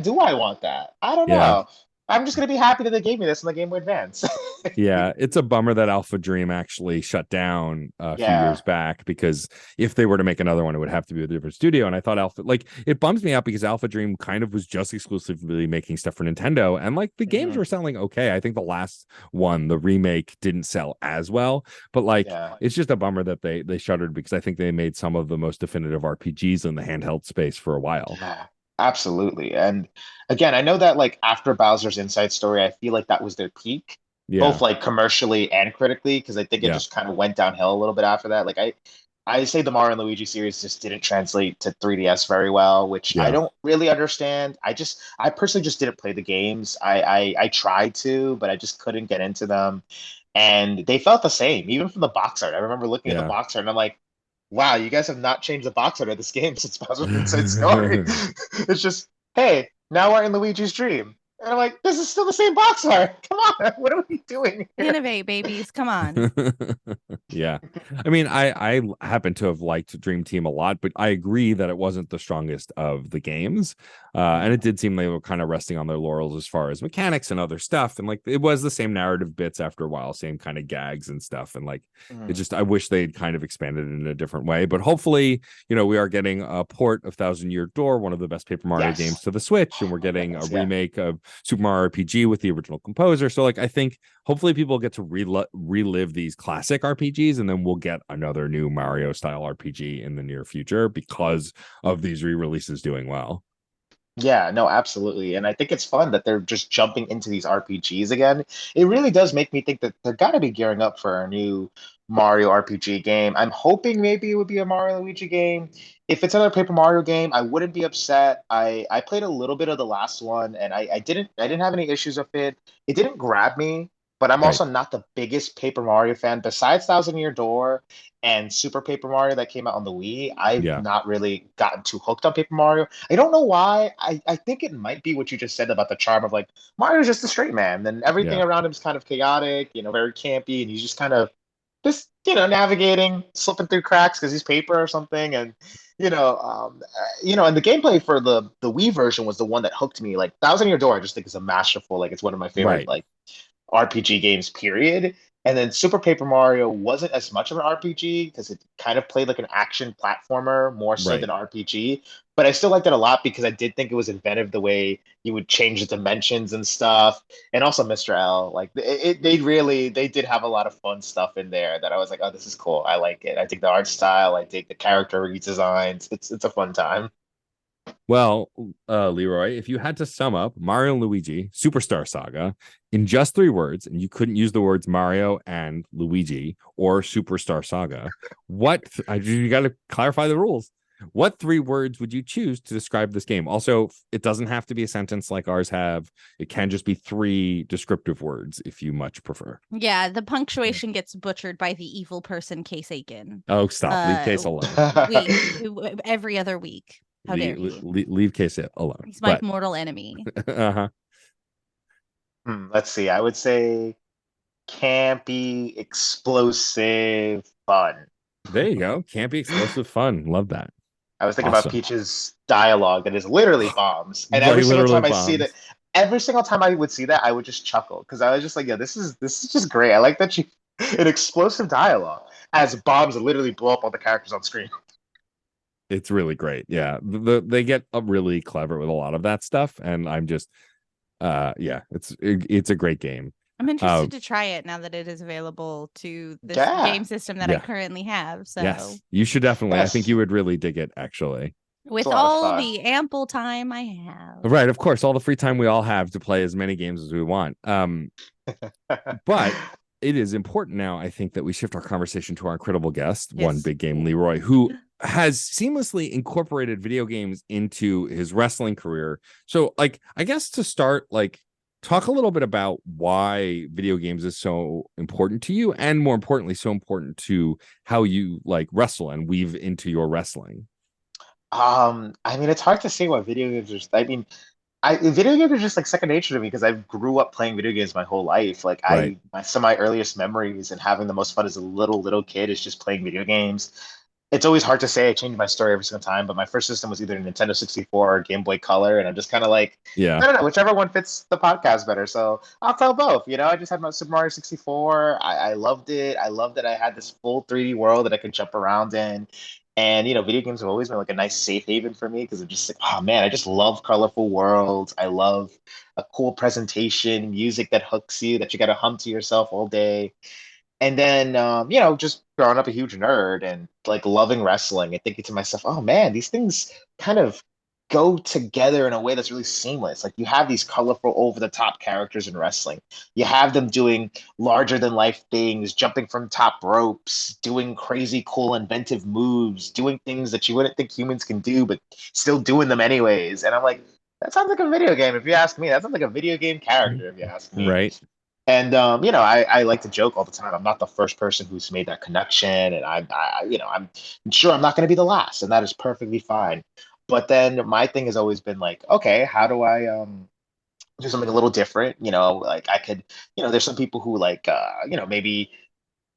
do I want that? I don't Yeah. know. I'm just gonna be happy that they gave me this in the Game Boy Advance. Yeah, it's a bummer that Alpha Dream actually shut down a few Yeah. years back, because if they were to make another one, it would have to be a different studio. And I thought it bums me out because Alpha Dream kind of was just exclusively making stuff for Nintendo, and like the games were selling okay. I think the last one, the remake, didn't sell as well, but like it's just a bummer that they shuttered, because I think they made some of the most definitive RPGs in the handheld space for a while. Yeah, absolutely. And again, I know that like after Bowser's Inside Story, I feel like that was their peak, both like commercially and critically, because I think it just kind of went downhill a little bit after that. Like I say the Mario and Luigi series just didn't translate to 3DS very well, which I don't really understand. I personally just didn't play the games. I tried to, but I just couldn't get into them. And they felt the same, even from the box art. I remember looking at the box art and I'm like, wow, you guys have not changed the box art of this game since Bowser's Inside Story. It's just, hey, now we're in Luigi's Dream. And I'm like, this is still the same box art. Come on, what are we doing here? Innovate, babies. Come on. Yeah. I mean, I happen to have liked Dream Team a lot, but I agree that it wasn't the strongest of the games. And it did seem they were kind of resting on their laurels as far as mechanics and other stuff. And like it was the same narrative bits after a while, same kind of gags and stuff. And like it just, I wish they'd kind of expanded it in a different way. But hopefully, we are getting a port of Thousand Year Door, one of the best Paper Mario games, to the Switch, and we're getting a remake of Super Mario RPG with the original composer. So like I think hopefully people get to relive these classic RPGs, and then we'll get another new Mario style RPG in the near future because of these re-releases doing well. Yeah, no, absolutely. And I think it's fun that they're just jumping into these RPGs again. It really does make me think that they're got to be gearing up for a new Mario RPG game. I'm hoping maybe it would be a Mario Luigi game. If it's another Paper Mario game, I wouldn't be upset. I played a little bit of the last one, and I didn't have any issues with it. It didn't grab me, but I'm also not the biggest Paper Mario fan. Besides Thousand Year Door and Super Paper Mario that came out on the Wii, I've not really gotten too hooked on Paper Mario. I don't know why. I think it might be what you just said about the charm of like Mario's just a straight man, and everything around him is kind of chaotic, very campy, and he's just kind of navigating, slipping through cracks because he's paper or something. And and the gameplay for the Wii version was the one that hooked me. Like Thousand Year Door, I just think is a masterful. Like it's one of my favorite like RPG games, period. And then Super Paper Mario wasn't as much of an RPG because it kind of played like an action platformer more so than RPG. But I still liked it a lot because I did think it was inventive the way you would change the dimensions and stuff. And also Mr. L, like they did have a lot of fun stuff in there that I was like, oh, this is cool. I like it. I think the art style. I think the character redesigns. It's a fun time. Well, Leroy, if you had to sum up Mario and Luigi Superstar Saga in just 3 words, and you couldn't use the words Mario and Luigi or Superstar Saga, you got to clarify the rules. What 3 words would you choose to describe this game? Also, it doesn't have to be a sentence like ours have. It can just be 3 descriptive words if you much prefer. Yeah, the punctuation gets butchered by the evil person Case Aiken. Oh, stop. Leave Case alone. Every other week. How dare you? Leave Case alone. He's my mortal enemy. Uh-huh. Let's see. I would say campy, explosive, fun. There you go. Campy, explosive, fun. Love that. I was thinking about Peach's dialogue that is literally bombs, and every single time I see that, every single time I would see that, I would just chuckle because I was just like, "Yeah, this is just great." I like that an explosive dialogue as bombs literally blow up all the characters on screen. It's really great. Yeah, they get really clever with a lot of that stuff, and I'm just, it's a great game. I'm interested to try it now that it is available to this game system that I currently have. So yes, you should definitely. I think you would really dig it, actually. With all the ample time I have. Right, of course, all the free time we all have to play as many games as we want. But it is important now, I think, that we shift our conversation to our incredible guest, One Big Game Leroy, who has seamlessly incorporated video games into his wrestling career. So, like, I guess to start, like, talk a little bit about why video games is so important to you, and more importantly, so important to how you like wrestle and weave into your wrestling. I mean, it's hard to say what video games are. I mean, video games are just like second nature to me because I grew up playing video games my whole life. Like some of my earliest memories and having the most fun as a little kid is just playing video games. It's always hard to say. I change my story every single time, but my first system was either a Nintendo 64 or Game Boy Color, and I'm just kind of like, I don't know, whichever one fits the podcast better. So I'll tell both. I just had my Super Mario 64. I loved it. I loved that I had this full 3D world that I could jump around in. And video games have always been like a nice safe haven for me because I'm just like, oh man, I just love colorful worlds. I love a cool presentation, music that hooks you, that you got to hum to yourself all day. And then, just growing up a huge nerd and like loving wrestling and thinking to myself, oh man, these things kind of go together in a way that's really seamless. Like you have these colorful, over the top characters in wrestling. You have them doing larger than life things, jumping from top ropes, doing crazy, cool, inventive moves, doing things that you wouldn't think humans can do, but still doing them anyways. And I'm like, that sounds like a video game. If you ask me, that sounds like a video game character. If you ask me, right. And I like to joke all the time. I'm not the first person who's made that connection, and I'm sure I'm not going to be the last, and that is perfectly fine. But then my thing has always been like, okay, how do I do something a little different? Like I could, there's some people who like, maybe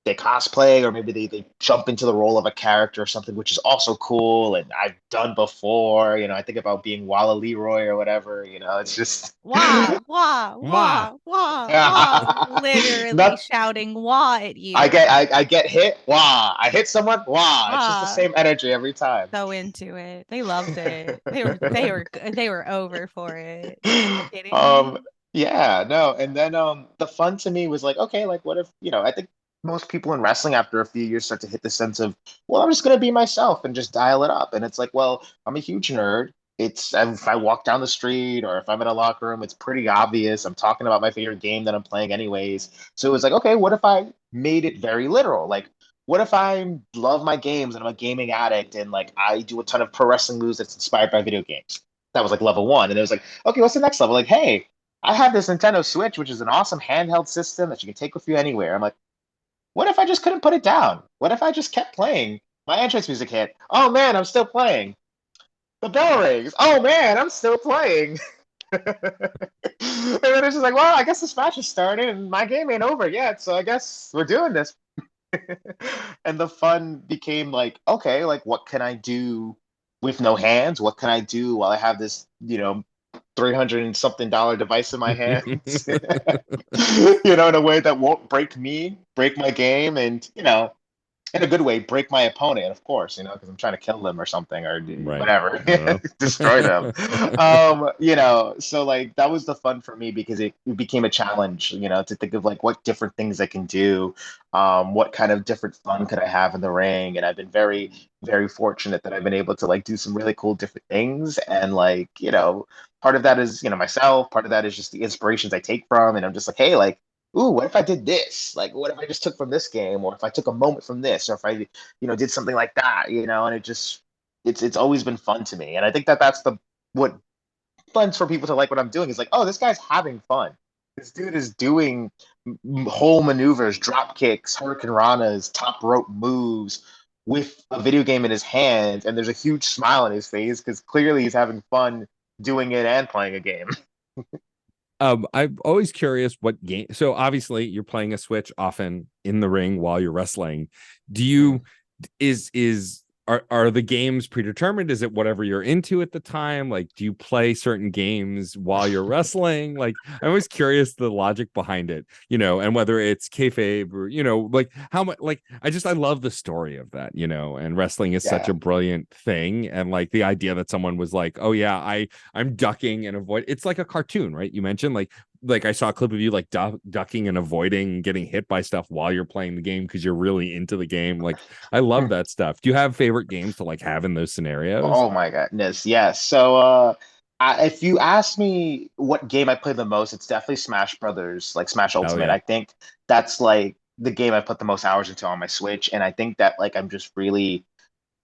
they cosplay or maybe they jump into the role of a character or something, which is also cool. And I've done before, I think about being Walla Leroy or whatever, it's just wah, wah, wah, wah, wah. Literally shouting wah at you. I get hit, wah. I hit someone, wah. It's just the same energy every time. So into it. They loved it. They were over for it. Yeah, no. And then the fun to me was like, okay, like what if, I think most people in wrestling after a few years start to hit the sense of, well, I'm just going to be myself and just dial it up. And it's like, well, I'm a huge nerd. It's if I walk down the street or if I'm in a locker room, it's pretty obvious. I'm talking about my favorite game that I'm playing anyways. So it was like, okay, what if I made it very literal? Like, what if I love my games and I'm a gaming addict and like I do a ton of pro wrestling moves that's inspired by video games? That was like level 1. And it was like, okay, what's the next level? Like, hey, I have this Nintendo Switch, which is an awesome handheld system that you can take with you anywhere. I'm like, what if I just couldn't put it down? What if I just kept playing? My entrance music hit. Oh man, I'm still playing. The bell rings. Oh man, I'm still playing. And then it's just like, well, I guess this match has started and my game ain't over yet, so I guess we're doing this. And the fun became like, okay, like what can I do with no hands? What can I do while I have this, $300 and something device in my hands, in a way that won't break my game. And, in a good way, break my opponent, of course, because I'm trying to kill them or something or Right. whatever, destroy them. So like that was the fun for me because it became a challenge, to think of like what different things I can do, what kind of different fun could I have in the ring, and I've been very, very fortunate that I've been able to like do some really cool different things, and like part of that is myself, part of that is just the inspirations I take from, and I'm just like, hey, like ooh, what if I did this? Like, what if I just took from this game, or if I took a moment from this, or if I, did something like that, and it's always been fun to me, and I think that that's the what fun for people to like what I'm doing is like, oh, this guy's having fun. This dude is doing whole maneuvers, drop kicks, hurricane ranas, top rope moves with a video game in his hand, and there's a huge smile on his face because clearly he's having fun doing it and playing a game. I'm always curious what game. So obviously you're playing a Switch often in the ring while you're wrestling. Do you is are the games predetermined? Is it whatever you're into at the time? Like, do you play certain games while you're wrestling? Like, I'm always curious the logic behind it, and whether it's kayfabe or, like how much, like, I love the story of that, and wrestling is such a brilliant thing. And like the idea that someone was like, oh yeah, I'm ducking and avoid. It's like a cartoon, right? You mentioned like I saw a clip of you like ducking and avoiding getting hit by stuff while you're playing the game because you're really into the game. Like I love that stuff. Do you have favorite games to like have in those scenarios? Oh my goodness, yes. So, if you ask me what game I play the most, it's definitely Smash Brothers, like Smash Hell Ultimate. yeah. I think that's like the game I put the most hours into on my Switch, and I think that like I'm just really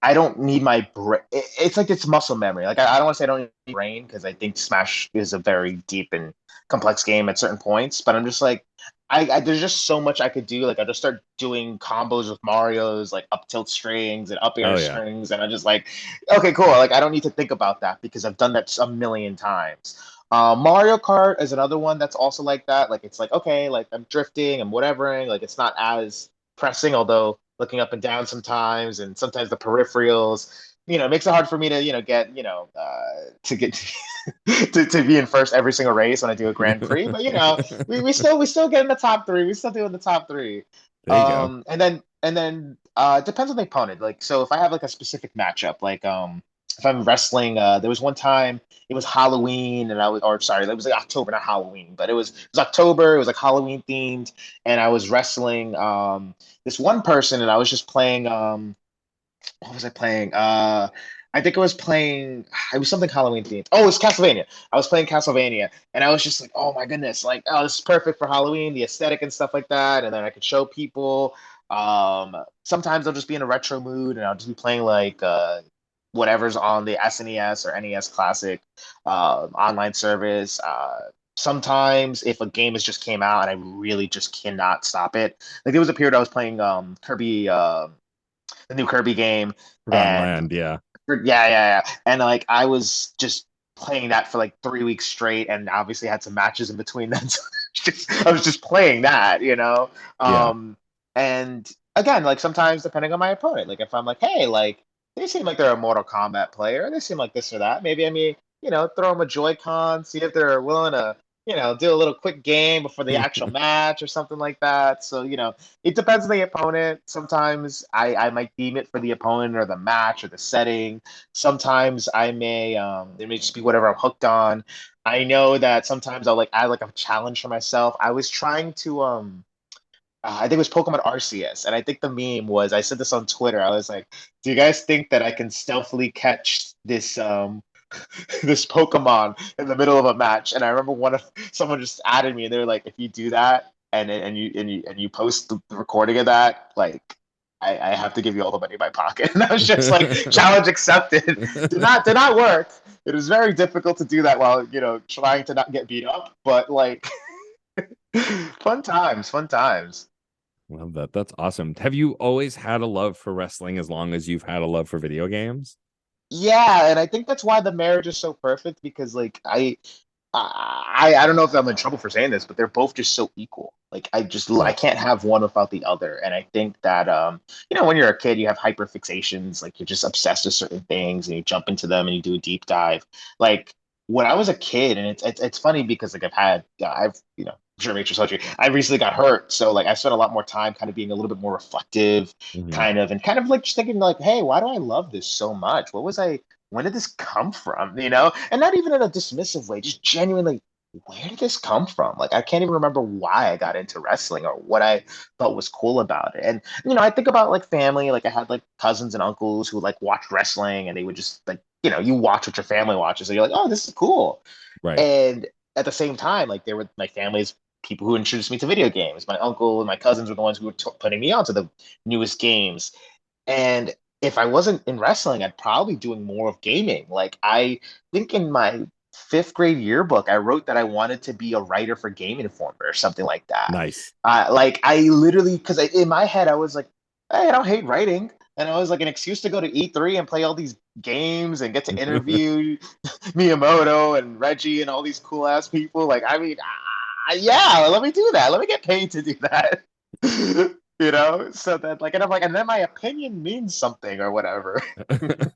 I don't need my brain. It's like it's muscle memory. Like I don't want to say I don't need brain because I think Smash is a very deep and complex game at certain points. But I'm just like, there's just so much I could do. Like I just start doing combos with Mario's like up tilt strings and up air strings, and I'm just like, okay, cool. Like I don't need to think about that because I've done that a million times. Mario Kart is another one that's also like that. Like it's like okay, like I'm drifting, I'm whatevering. Like it's not as pressing, although looking up and down sometimes, and sometimes the peripherals. It makes it hard for me to, get, to get to be in first every single race when I do a Grand Prix. But we still get in the top three. We still do in the top three. There you go. And then it depends on the opponent. Like so, if I have like a specific matchup, like if I'm wrestling, there was one time it was Halloween, and I was, or sorry, it was like October, not Halloween, but it was October. It was like Halloween themed, and I was wrestling this one person, and I was just playing. What was I playing? I think I was playing. It was something Halloween themed. Oh, it was Castlevania. I was playing Castlevania, and I was just like, oh my goodness, like, oh, this is perfect for Halloween, the aesthetic and stuff like that. And then I could show people. Sometimes I'll just be in a retro mood, and I'll just be playing like whatever's on the SNES or NES Classic online service. Sometimes if a game has just came out and I really just cannot stop it, like there was a period I was playing Kirby, the new Kirby game, Forgotten and Land, yeah. yeah, and like I was just playing that for like 3 weeks straight, and obviously had some matches in between then. So I was just playing that, Yeah. And again, like sometimes depending on my opponent, like if I'm like, hey, like they seem like they're a Mortal Kombat player, they seem like this or that. Maybe I mean, throw them a Joy-Con, see if they're willing to, do a little quick game before the actual match or something like that. So, it depends on the opponent. Sometimes I might deem it for the opponent or the match or the setting. Sometimes it may just be whatever I'm hooked on. I know that sometimes I'll like add like a challenge for myself. I was trying to I think it was Pokemon Arceus, and I think the meme was I said this on Twitter. I was like, "Do you guys think that I can stealthily catch this this Pokemon in the middle of a match?" And I remember someone just added me, and they were like, "If you do that and you post the recording of that, like." I have to give you all the money in my pocket. And I was just like, challenge accepted. Did not work. It was very difficult to do that while, trying to not get beat up. But like fun times, fun times. Love that. That's awesome. Have you always had a love for wrestling as long as you've had a love for video games? Yeah, and I think that's why the marriage is so perfect because like I don't know if I'm in trouble for saying this, but they're both just so equal. Like I Yeah. can't have one without the other. And I think that when you're a kid, you have hyper fixations, like you're just obsessed with certain things and you jump into them and you do a deep dive. Like when I was a kid, and it's funny because like I've Jeremy surgery. I recently got hurt, so like I spent a lot more time kind of being a little bit more reflective, kind of like just thinking like, hey, why do I love this so much? When did this come from? And not even in a dismissive way, just genuinely, where did this come from? Like I can't even remember why I got into wrestling or what I thought was cool about it. And I think about like family, like I had like cousins and uncles who like watched wrestling and they would just like, you watch what your family watches, so you're like, oh, this is cool. Right. And at the same time, like they were my family's people who introduced me to video games. My uncle and my cousins were the ones who were putting me onto the newest games. And if I wasn't in wrestling, I'd probably doing more of gaming. Like I think in my fifth grade yearbook, I wrote that I wanted to be a writer for Game Informer or something like that. Nice. Like I literally, because in my head I was like, hey, I don't hate writing. And it was like an excuse to go to E3 and play all these games and get to interview Miyamoto and Reggie and all these cool ass people. Like, I mean, yeah, let me do that. Let me get paid to do that. So that like, and I'm like, and then my opinion means something or whatever. I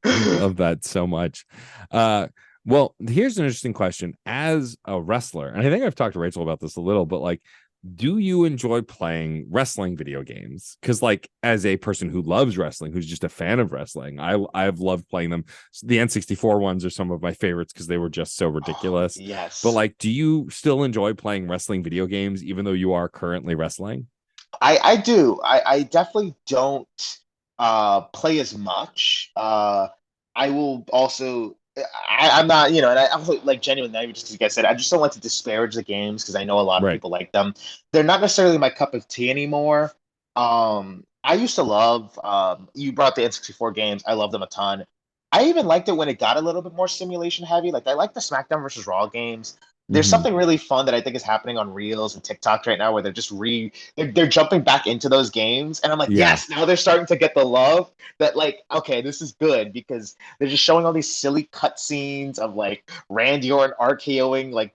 love that so much. Well, here's an interesting question. As a wrestler, and I think I've talked to Rachel about this a little, but like, do you enjoy playing wrestling video games? Because like as a person who loves wrestling, who's just a fan of wrestling, I've loved playing them. The N64 ones are some of my favorites because they were just so ridiculous. Yes. But like, do you still enjoy playing wrestling video games even though you are currently wrestling? I do. I definitely don't play as much. I will also I'm not, and I also like genuinely, not even just because you guys said, I just don't like to disparage the games because I know a lot of people like them. They're not necessarily my cup of tea anymore. I used to love, you brought the N64 games. I love them a ton. I even liked it when it got a little bit more simulation heavy. Like I like the SmackDown versus Raw games. There's something really fun that I think is happening on Reels and TikTok right now where they're just they're jumping back into those games. And I'm like, yes, now they're starting to get the love that like, okay, this is good because they're just showing all these silly cutscenes of like Randy Orton RKOing like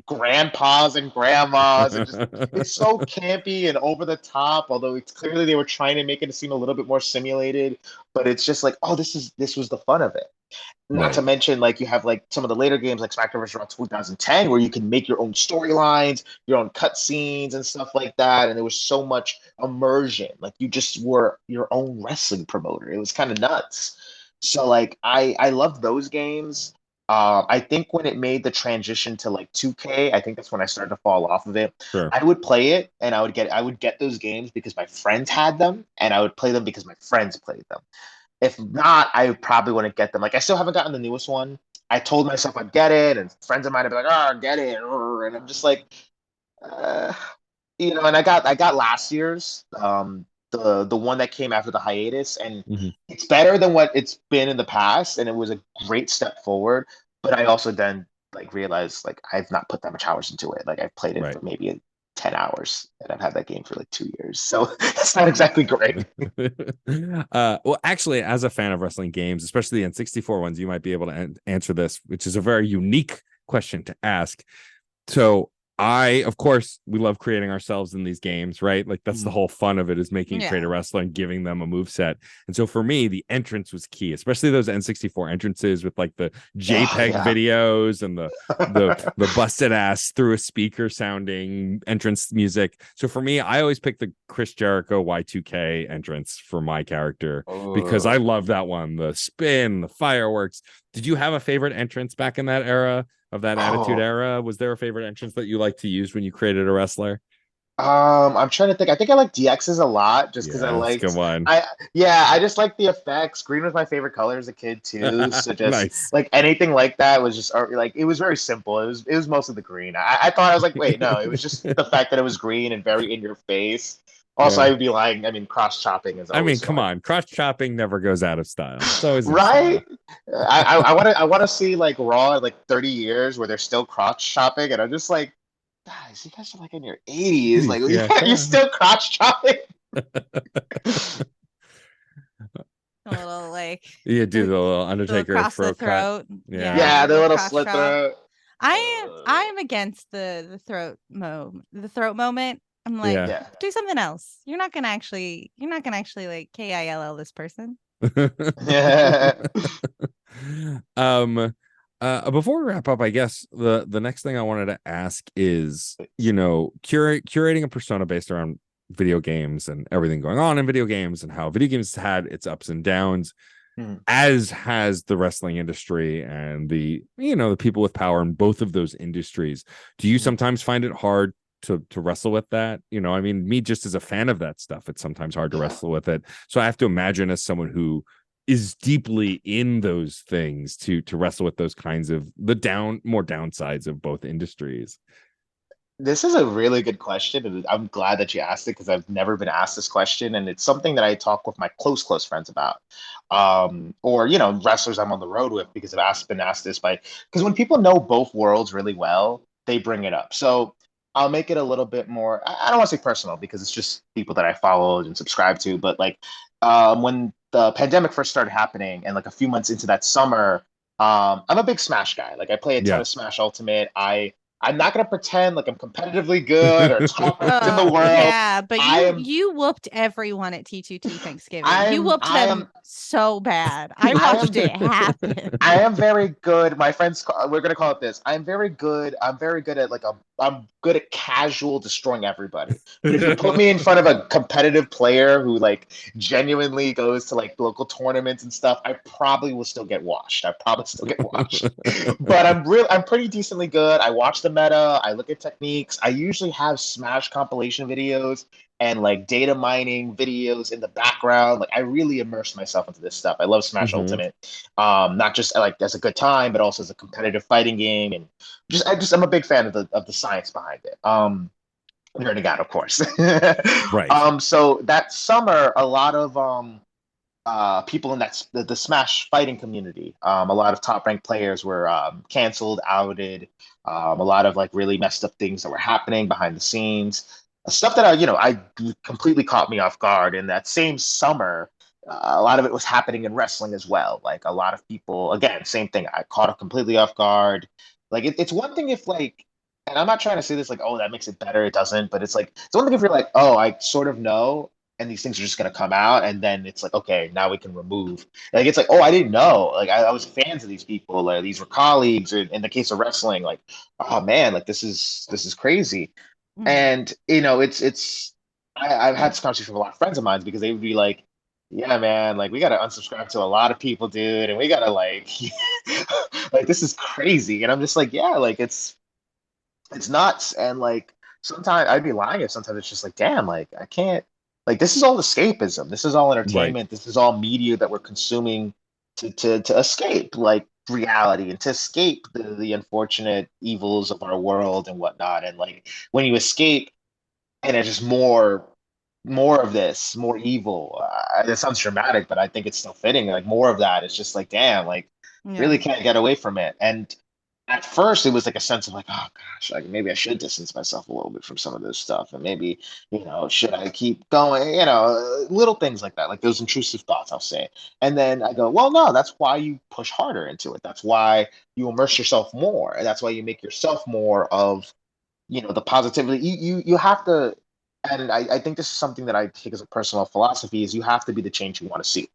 grandpas and grandmas. And just, it's so campy and over the top, although it's clearly they were trying to make it seem a little bit more simulated, but it's just like, oh, this was the fun of it. Not to mention, like, you have like some of the later games like SmackDown vs. Raw 2010, where you can make your own storylines, your own cutscenes, and stuff like that. And there was so much immersion. Like, you just were your own wrestling promoter. It was kind of nuts. So, like, I loved those games. I think when it made the transition to like 2K, I think that's when I started to fall off of it. Sure. I would play it, and I would get those games because my friends had them, and I would play them because my friends played them. If not, I probably wouldn't get them. Like I still haven't gotten the newest one. I told myself I'd get it, and friends of mine would be like, "Oh, get it," and I'm just like, And I got last year's, the one that came after the hiatus, and it's better than what it's been in the past, and it was a great step forward. But I also then like realized like I've not put that much hours into it. Like I've played it for maybe 10 hours, and I've had that game for like 2 years, so it's not exactly great. Well, actually, as a fan of wrestling games, especially the N64 ones, you might be able to answer this, which is a very unique question to ask. So of course, we love creating ourselves in these games, right? Like that's the whole fun of it, is making create a wrestler and giving them a move set. And so for me, the entrance was key, especially those N64 entrances with like the JPEG videos and the busted ass through a speaker sounding entrance music. So for me, I always pick the Chris Jericho Y2K entrance for my character because I love that one. The spin, the fireworks. Did you have a favorite entrance back in that era? Of that Attitude Era? Was there a favorite entrance that you like to use when you created a wrestler? I'm trying to think. I think I like DX's a lot just because I liked. Good one. I just like the effects. Green was my favorite color as a kid too. So just like anything like that was just like it was very simple. It was mostly the green. I thought I was like, wait, no, it was just the fact that it was green and very in your face. Also, I would be lying. I mean, cross chopping is. Come on, cross chopping never goes out of style. It's always right. I want to see like Raw in like 30 years where they're still cross chopping, and I'm just like, guys, you guys are like in your 80s. Like, you're still cross chopping. A little like do the little Undertaker throat cut. Yeah, the little slit throat. I am against the throat moment. I'm like, do something else. You're not gonna actually like KILL this person. Before we wrap up, I guess the next thing I wanted to ask is, curating a persona based around video games and everything going on in video games and how video games had its ups and downs, as has the wrestling industry and the people with power in both of those industries. Do you sometimes find it hard to wrestle with that? I mean, me just as a fan of that stuff, it's sometimes hard to wrestle with it. So I have to imagine, as someone who is deeply in those things, to wrestle with those kinds of more downsides of both industries. This is a really good question, and I'm glad that you asked it because I've never been asked this question, and it's something that I talk with my close friends about, or wrestlers I'm on the road with, because I've been asked this because when people know both worlds really well, they bring it up. So I'll make it a little bit more. I don't want to say personal because it's just people that I followed and subscribe to, but like when the pandemic first started happening, and like a few months into that summer, I'm a big Smash guy. Like I play a ton of Smash Ultimate. I'm not gonna pretend like I'm competitively good or top ranked in the world. Yeah, but you whooped everyone at T2T Thanksgiving. You whooped them so bad. I watched it happen. I am very good. My friends, we're gonna call it this. I'm very good. I'm very good at I'm good at casual destroying everybody. But if you put me in front of a competitive player who like genuinely goes to like local tournaments and stuff, I probably will still get washed. But I'm pretty decently good. I watch the meta. I look at techniques. I usually have Smash compilation videos and like data mining videos in the background. Like I really immerse myself into this stuff. I love Smash Ultimate, not just like as a good time, but also as a competitive fighting game. And I'm a big fan of the science behind it. Nerding out, of course. Right. So that summer, a lot of people in the Smash fighting community, a lot of top ranked players were canceled, outed. A lot of like really messed up things that were happening behind the scenes, stuff that I completely caught me off guard. In that same summer, a lot of it was happening in wrestling as well. Like a lot of people, again, same thing. I caught it completely off guard. Like it's one thing if like, and I'm not trying to say this like, oh, that makes it better. It doesn't. But it's like it's one thing if you're like, oh, I sort of know, and these things are just going to come out, and then it's like, okay, now we can remove. Like it's like, oh, I didn't know. Like I was fans of these people. Like, these were colleagues. Or in the case of wrestling, like, oh man, like this is crazy. And I've had this conversation with a lot of friends of mine because they would be like, yeah, man, like we gotta unsubscribe to a lot of people, dude, and we gotta like like this is crazy. And I'm just like, yeah, like it's nuts. And like sometimes I'd be lying if sometimes it's just like, damn, like I can't, like this is all escapism. This is all entertainment. Right. This is all media that we're consuming to escape like reality and to escape the unfortunate evils of our world and whatnot. And like when you escape and it's just more of this, more evil. It sounds dramatic, but I think it's still fitting. Like more of that. It's just like, damn, like really can't get away from it. And at first it was like a sense of like, oh gosh, like maybe I should distance myself a little bit from some of this stuff. And maybe, should I keep going? Little things like that, like those intrusive thoughts, I'll say. And then I go, well, no, that's why you push harder into it. That's why you immerse yourself more. And that's why you make yourself more of, the positivity. You have to, and I think this is something that I take as a personal philosophy, is you have to be the change you want to see.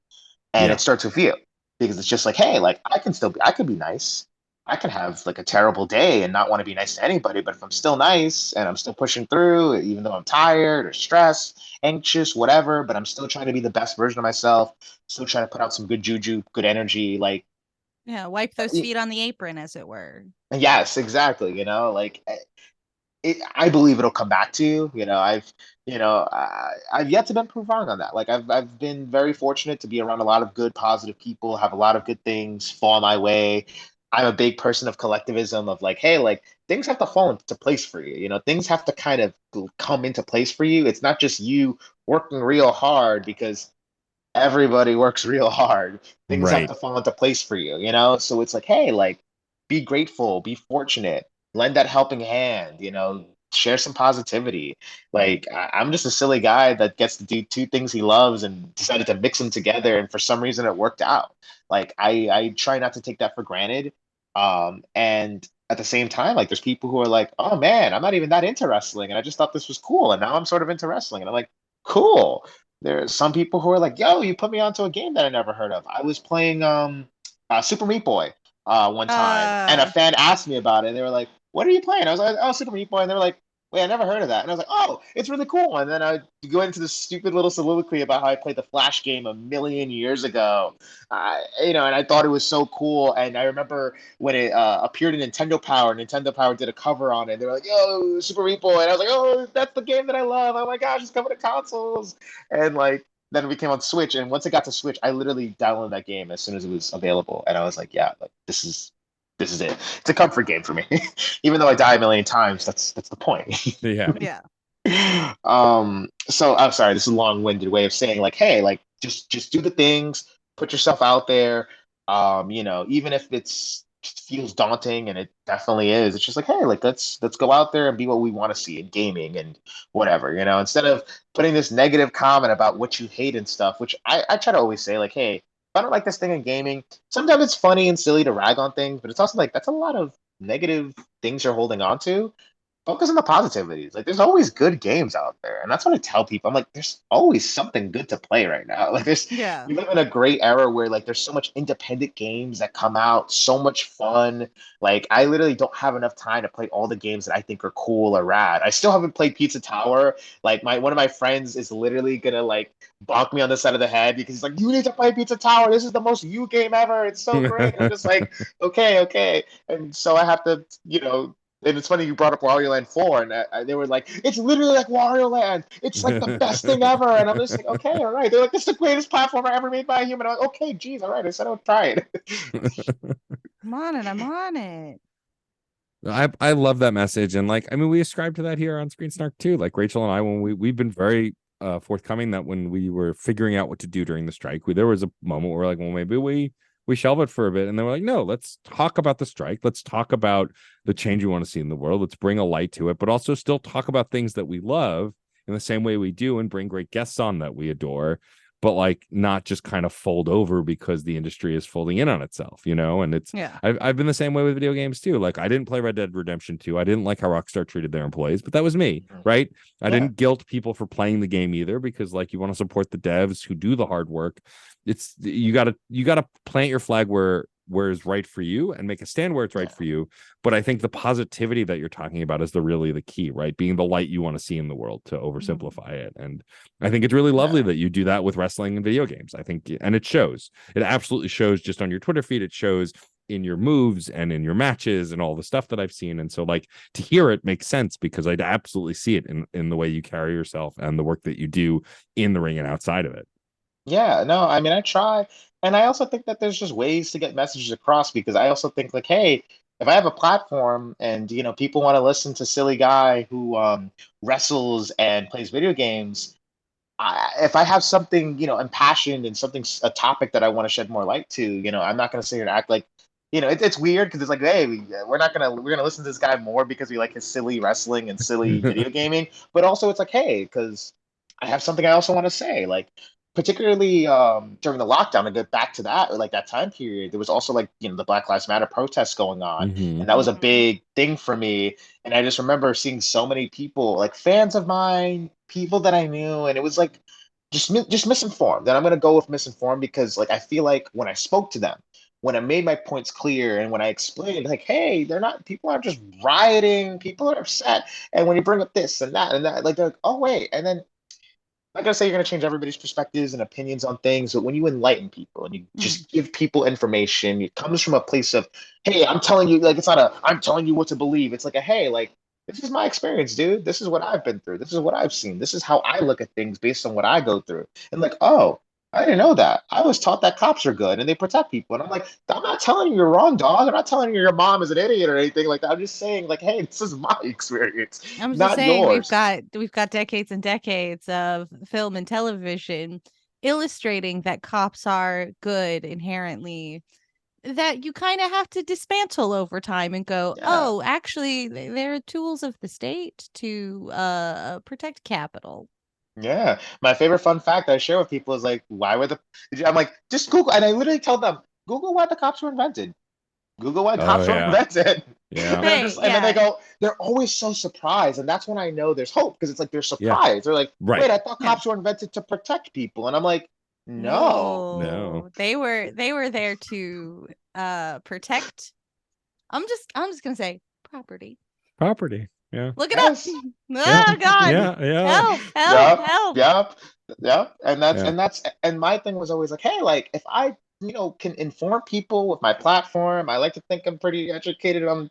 And it starts with you. Because it's just like, hey, like I could be nice. I can have like a terrible day and not want to be nice to anybody, but if I'm still nice and I'm still pushing through, even though I'm tired or stressed, anxious, whatever, but I'm still trying to be the best version of myself, still trying to put out some good juju, good energy, like wipe those feet on the apron, as it were. Yes, exactly. Like I believe it'll come back to you. I've yet to been proved wrong on that. Like I've been very fortunate to be around a lot of good, positive people, have a lot of good things fall my way. I'm a big person of collectivism, of like, hey, like things have to fall into place for you. Things have to kind of come into place for you. It's not just you working real hard, because everybody works real hard. Things have to fall into place for you, So it's like, hey, like be grateful, be fortunate, lend that helping hand, share some positivity. Like I'm just a silly guy that gets to do two things he loves and decided to mix them together, and for some reason it worked out. Like I try not to take that for granted. And at the same time, like there's people who are like, oh man, I'm not even that into wrestling, and I just thought this was cool, and now I'm sort of into wrestling. And I'm like, cool. There's some people who are like, yo, you put me onto a game that I never heard of. I was playing Super Meat Boy one time, and a fan asked me about it, and they were like, "What are you playing?" I was like, "Oh, Super Meat Boy," and they were like, "Wait, I never heard of that." And I was like, "Oh, it's really cool." And then I go into this stupid little soliloquy about how I played the Flash game a million years ago, and I thought it was so cool. And I remember when it appeared in Nintendo Power. Nintendo Power did a cover on it. They were like, "Yo, Super Meat Boy," and I was like, "Oh, that's the game that I love. Oh my gosh, it's coming to consoles." And like, then it became on Switch, and once it got to Switch, I literally downloaded that game as soon as it was available, and I was like, "Yeah, like this is it. It's a comfort game for me, even though I die a million times. That's the point." Yeah. Yeah. So I'm sorry, this is a long-winded way of saying like, hey, like just do the things, put yourself out there. Even if it's feels daunting, and it definitely is, it's just like, hey, like let's go out there and be what we want to see in gaming and whatever, instead of putting this negative comment about what you hate and stuff, which I try to always say, like, hey, if I don't like this thing in gaming, sometimes it's funny and silly to rag on things, but it's also like that's a lot of negative things you're holding on to. Focus on the positivities. Like, there's always good games out there, and that's what I tell people. I'm like, there's always something good to play right now. Like, Yeah. we live in a great era where like there's so much independent games that come out, so much fun. Like, I literally don't have enough time to play all the games that I think are cool or rad. I still haven't played Pizza Tower. Like, one of my friends is literally gonna like bonk me on the side of the head because he's like, "You need to play Pizza Tower. This is the most you game ever. It's so great." And I'm just like, okay. And so I have to, and it's funny you brought up Wario Land 4, and they were like, "It's literally like Wario Land. It's like the best thing ever." And I'm just like, "Okay, all right." They're like, "This is the greatest platformer ever made by a human." I'm like, "Okay, geez, all right." I said I'll try it. I'm on it. I love that message, and like, I mean, we ascribe to that here on Screen Snark too. Like Rachel and I, when we've been very forthcoming that when we were figuring out what to do during the strike, there was a moment where we're like, well, maybe we shelve it for a bit, and then we're like, no, let's talk about the strike. Let's talk about the change we want to see in the world. Let's bring a light to it, but also still talk about things that we love in the same way we do, and bring great guests on that we adore, but like not just kind of fold over because the industry is folding in on itself, and it's I've been the same way with video games too. Like, I didn't play Red Dead Redemption 2. I didn't like how Rockstar treated their employees, but that was me, right? I didn't guilt people for playing the game either, because like, you want to support the devs who do the hard work. It's you gotta plant your flag where is right for you and make a stand where it's right for you. But I think the positivity that you're talking about is really the key, right? Being the light you want to see in the world, to oversimplify it. And I think it's really lovely that you do that with wrestling and video games. I think, and it shows. It absolutely shows just on your Twitter feed. It shows in your moves and in your matches and all the stuff that I've seen. And so like, to hear it makes sense, because I'd absolutely see it in the way you carry yourself and the work that you do in the ring and outside of it. Yeah, no, I mean, I try. And I also think that there's just ways to get messages across, because I also think like, hey, if I have a platform and people want to listen to silly guy who wrestles and plays video games, if I have something, impassioned and something, a topic that I want to shed more light to, I'm not going to sit here and act like, it's weird, because it's like, hey, we're gonna listen to this guy more because we like his silly wrestling and silly video gaming, but also it's like, hey, because I have something I also want to say, like, particularly during the lockdown, to get back to that, like that time period, there was also like, the Black Lives Matter protests going on, and that was a big thing for me. And I just remember seeing so many people, like fans of mine, people that I knew, and it was like just misinformed. And I'm gonna go with misinformed, because like I feel like when I spoke to them, when I made my points clear, and when I explained like, hey, people aren't just rioting, people are upset. And when you bring up this and that, like, they're like, oh wait. And then, I'm not gonna say you're gonna change everybody's perspectives and opinions on things, but when you enlighten people and you just give people information, it comes from a place of, hey, I'm telling you, like, it's not I'm telling you what to believe. It's like hey, like, this is my experience, dude. This is what I've been through. This is what I've seen. This is how I look at things based on what I go through. And like, oh, I didn't know that. I was taught that cops are good and they protect people. And I'm like, I'm not telling you you're wrong, dog. I'm not telling you your mom is an idiot or anything like that. I'm just saying, like, hey, this is my experience, I'm just not saying, yours. we've got decades and decades of film and television illustrating that cops are good inherently, that you kind of have to dismantle over time and go, oh, actually, they're tools of the state to protect capital. Yeah. My favorite fun fact I share with people is like, I'm like, just Google. And I literally tell them, Google why the cops were invented. Google why cops were invented. Yeah. And then they go, they're always so surprised. And that's when I know there's hope, because it's like they're surprised. They're like, wait, I thought cops were invented to protect people. And I'm like, no. They were there to protect. I'm just gonna say property. Property. Yeah. Look it up. Oh Yeah. God. Yeah. Help. And my thing was always like, hey, like if I, can inform people with my platform, I like to think I'm pretty educated on,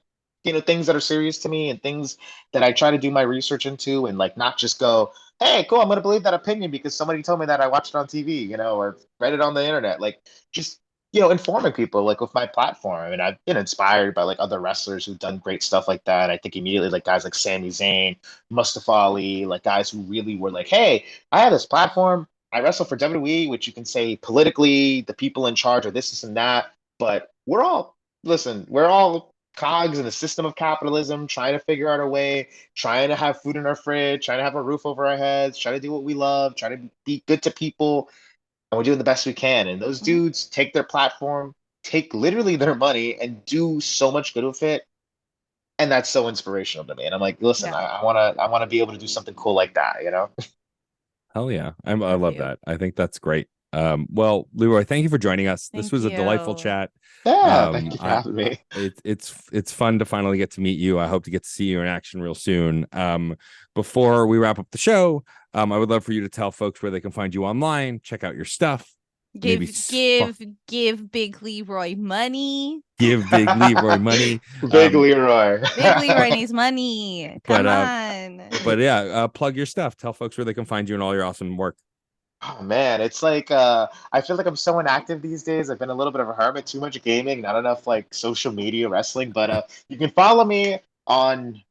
things that are serious to me and things that I try to do my research into and like not just go, hey, cool, I'm gonna believe that opinion because somebody told me that I watched it on TV, or read it on the internet. Like just informing people like with my platform. And I've been inspired by like other wrestlers who've done great stuff like that. I think immediately like guys like Sami Zayn, Mustafa Ali, like guys who really were like, hey, I have this platform. I wrestle for WWE, which you can say politically, the people in charge are this and that. But we're all cogs in the system of capitalism, trying to figure out a way, trying to have food in our fridge, trying to have a roof over our heads, trying to do what we love, trying to be good to people, and we're doing the best we can. And those dudes take their platform, take literally their money, and do so much good with it. And that's so inspirational to me. And I'm like, listen, I wanna be able to do something cool like that, Hell yeah. I love that. I think that's great. Well, Leroy, thank you for joining us. This was a delightful chat. Yeah, thank you for having me. It's fun to finally get to meet you. I hope to get to see you in action real soon. Before we wrap up the show, I would love for you to tell folks where they can find you online, check out your stuff. Give Big Leroy money. Give Big Leroy money. Big Leroy. Big Leroy needs money. Come on. But yeah, plug your stuff. Tell folks where they can find you and all your awesome work. Oh man, it's like I feel like I'm so inactive these days. I've been a little bit of a hermit, too much gaming, not enough like social media wrestling. But you can follow me on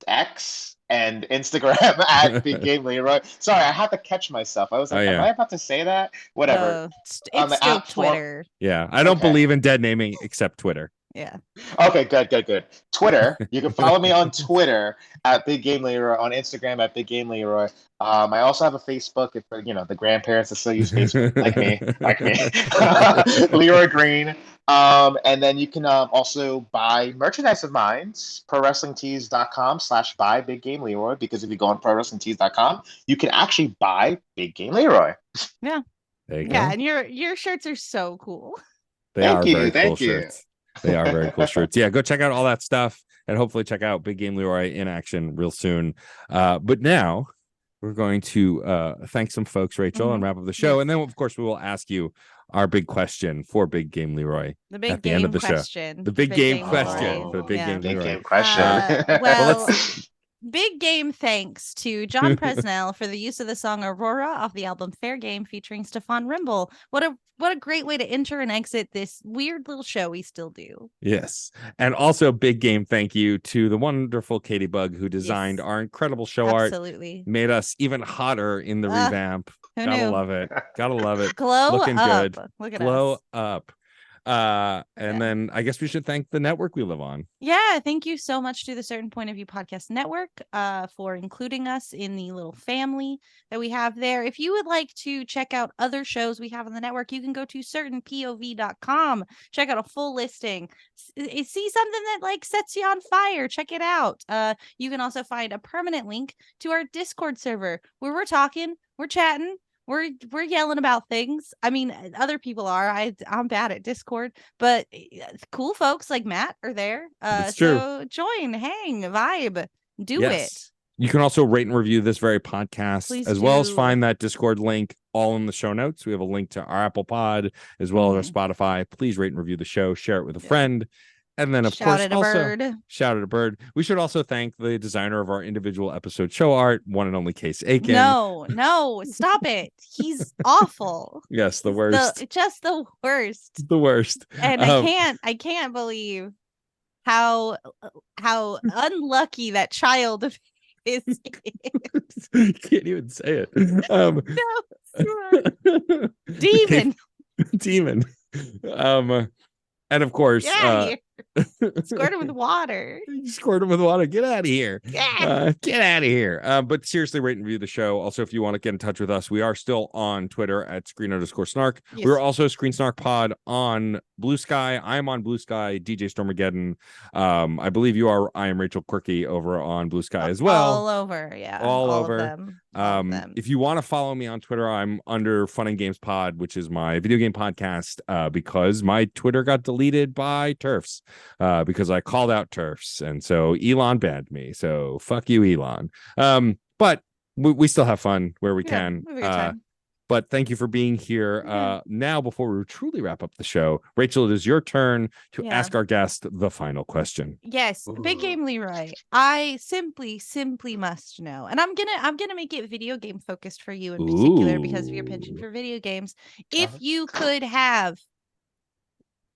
X and Instagram at Big Game Leroy. Sorry, I had to catch myself. I was like, am I about to say that? Whatever. It's still Twitter. Yeah, I don't believe in dead naming except Twitter. Yeah. Okay, good. Twitter. You can follow me on Twitter at Big Game Leroy, on Instagram at Big Game Leroy. I also have a Facebook if the grandparents that still use Facebook, like me, Leroy Green. And then you can also buy merchandise of mine, prowrestlingtees.com/buy Big Game Leroy, because if you go on prowrestlingtees.com, you can actually buy Big Game Leroy. Yeah. There you go. And your shirts are so cool. Thank you. Shirts. They are very cool shirts. Yeah, go check out all that stuff and hopefully check out Big Game Leroy in action real soon. But now we're going to thank some folks, Rachel, and wrap up the show. Yes. And then, of course, we will ask you our big question for Big Game Leroy at the end of the show. The big game question for the Big Game Leroy. Big game question. Well, big game thanks to John Presnell for the use of the song Aurora off the album Fair Game featuring Stefan Rimble. What a great way to enter and exit this weird little show we still do. Yes. And also big game thank you to the wonderful Katie Bug who designed our incredible show art. Absolutely. Made us even hotter in the revamp. Gotta love it. Glow Looking up. good. Look at Glow us. up. And then I guess we should thank the network we live on. Yeah, thank you so much to the Certain Point of View Podcast Network for including us in the little family that we have there. If you would like to check out other shows we have on the network, you can go to certainpov.com. Check out a full listing. See something that like sets you on fire, check it out. You can also find a permanent link to our Discord server where we're talking, we're chatting, we're yelling about things. I mean, other people are. I'm bad at Discord, but cool folks like Matt are there. It's true. So join, hang, vibe, do it. You can also rate and review this very podcast, as well as find that Discord link all in the show notes. We have a link to our Apple Pod as well as our Spotify. Please rate and review the show, share it with a friend. And then, of course, shout at a bird. We should also thank the designer of our individual episode show art, one and only Case Aiken. No, stop it. He's awful. Yes, the worst. Just the worst. The worst. And I can't believe how unlucky that child of his is. You can't even say it. Demon. Demon. And of course, squirt him with water. Squirt him with water. Get out of here. Yeah. Get out of here. But seriously, rate and review the show. Also, if you want to get in touch with us, we are still on Twitter at @screen_snark. Yes. We're also Screen Snark Pod on Blue Sky. I'm on Blue Sky, DJ Stormageddon. I believe you are. I am Rachel Quirky over on Blue Sky as well. All over, yeah. All over. If you want to follow me on Twitter, I'm under Fun and Games Pod, which is my video game podcast, because my Twitter got deleted by TERFs, because I called out TERFs, and so Elon banned me. So fuck you, Elon. But we still have fun where we can. But thank you for being here. Now, before we truly wrap up the show, Rachel, it is your turn to ask our guest the final question. Yes, Big Game Leroy. I simply must know, and I'm gonna make it video game focused for you in particular because of your penchant for video games. If you could have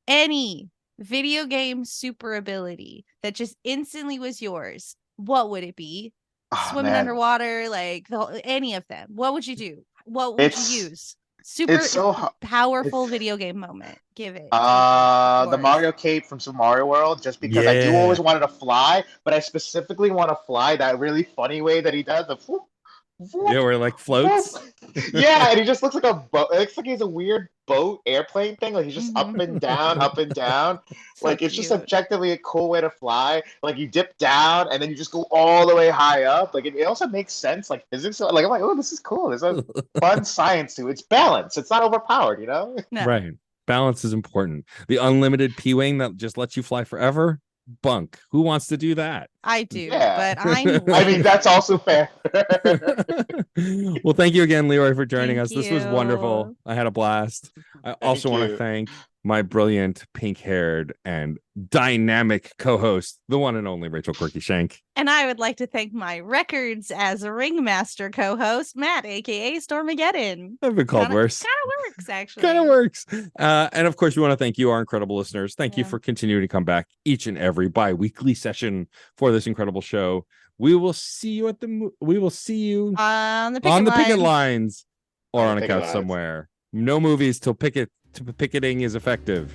any video game super ability that just instantly was yours, what would it be? Swimming underwater, like any of them. What would you do? What would you use? Super powerful video game moment. Give it. The Mario cape from Super Mario World, just because I do always wanted to fly, but I specifically want to fly that really funny way that he does. Where it like floats. And he just looks like a boat. It looks like he's a weird boat airplane thing. Like he's just up and down, up and down. Like it's just objectively a cool way to fly. Like you dip down and then you just go all the way high up. Like it also makes sense, like physics. Like I'm like, oh, this is cool. There's a fun science to it. It's balanced. It's not overpowered, you know? No. Right. Balance is important. The unlimited P-wing that just lets you fly forever. Bunk. Who wants to do that? I do, but I'm I mean, that's also fair. Well, thank you again, Leroy, for joining us. This was wonderful. I had a blast. I also want to thank my brilliant pink-haired and dynamic co-host, the one and only Rachel Quirky Shank. And I would like to thank my records as a ringmaster co-host, Matt, aka Stormageddon. I've been called worse. Kind of works, actually. Kind of works. And of course, we want to thank you, our incredible listeners. Thank you for continuing to come back each and every bi-weekly session for this incredible show. We will see you on the picket lines or on a couch somewhere. No movies till picketing is effective.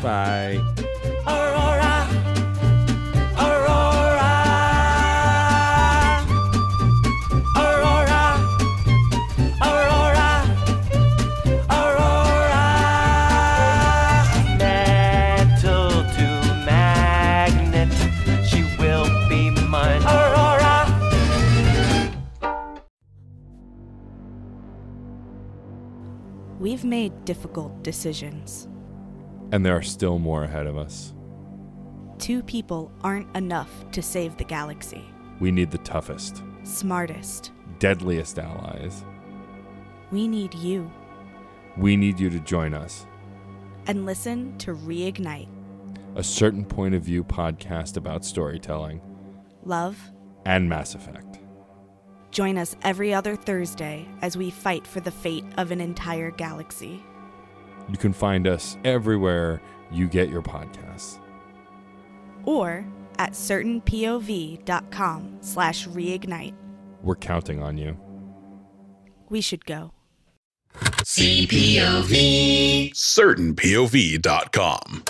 Bye. Aurora, Aurora, Aurora, Aurora, Aurora. Metal to magnet, she will be mine. Aurora. We've made difficult decisions. And there are still more ahead of us. 2 people aren't enough to save the galaxy. We need the toughest, smartest, deadliest allies. We need you. We need you to join us. And listen to Reignite, a certain point of view podcast about storytelling, love, and Mass Effect. Join us every other Thursday as we fight for the fate of an entire galaxy. You can find us everywhere you get your podcasts. Or at certainpov.com/reignite. We're counting on you. We should go. CPOV. CertainPOV.com.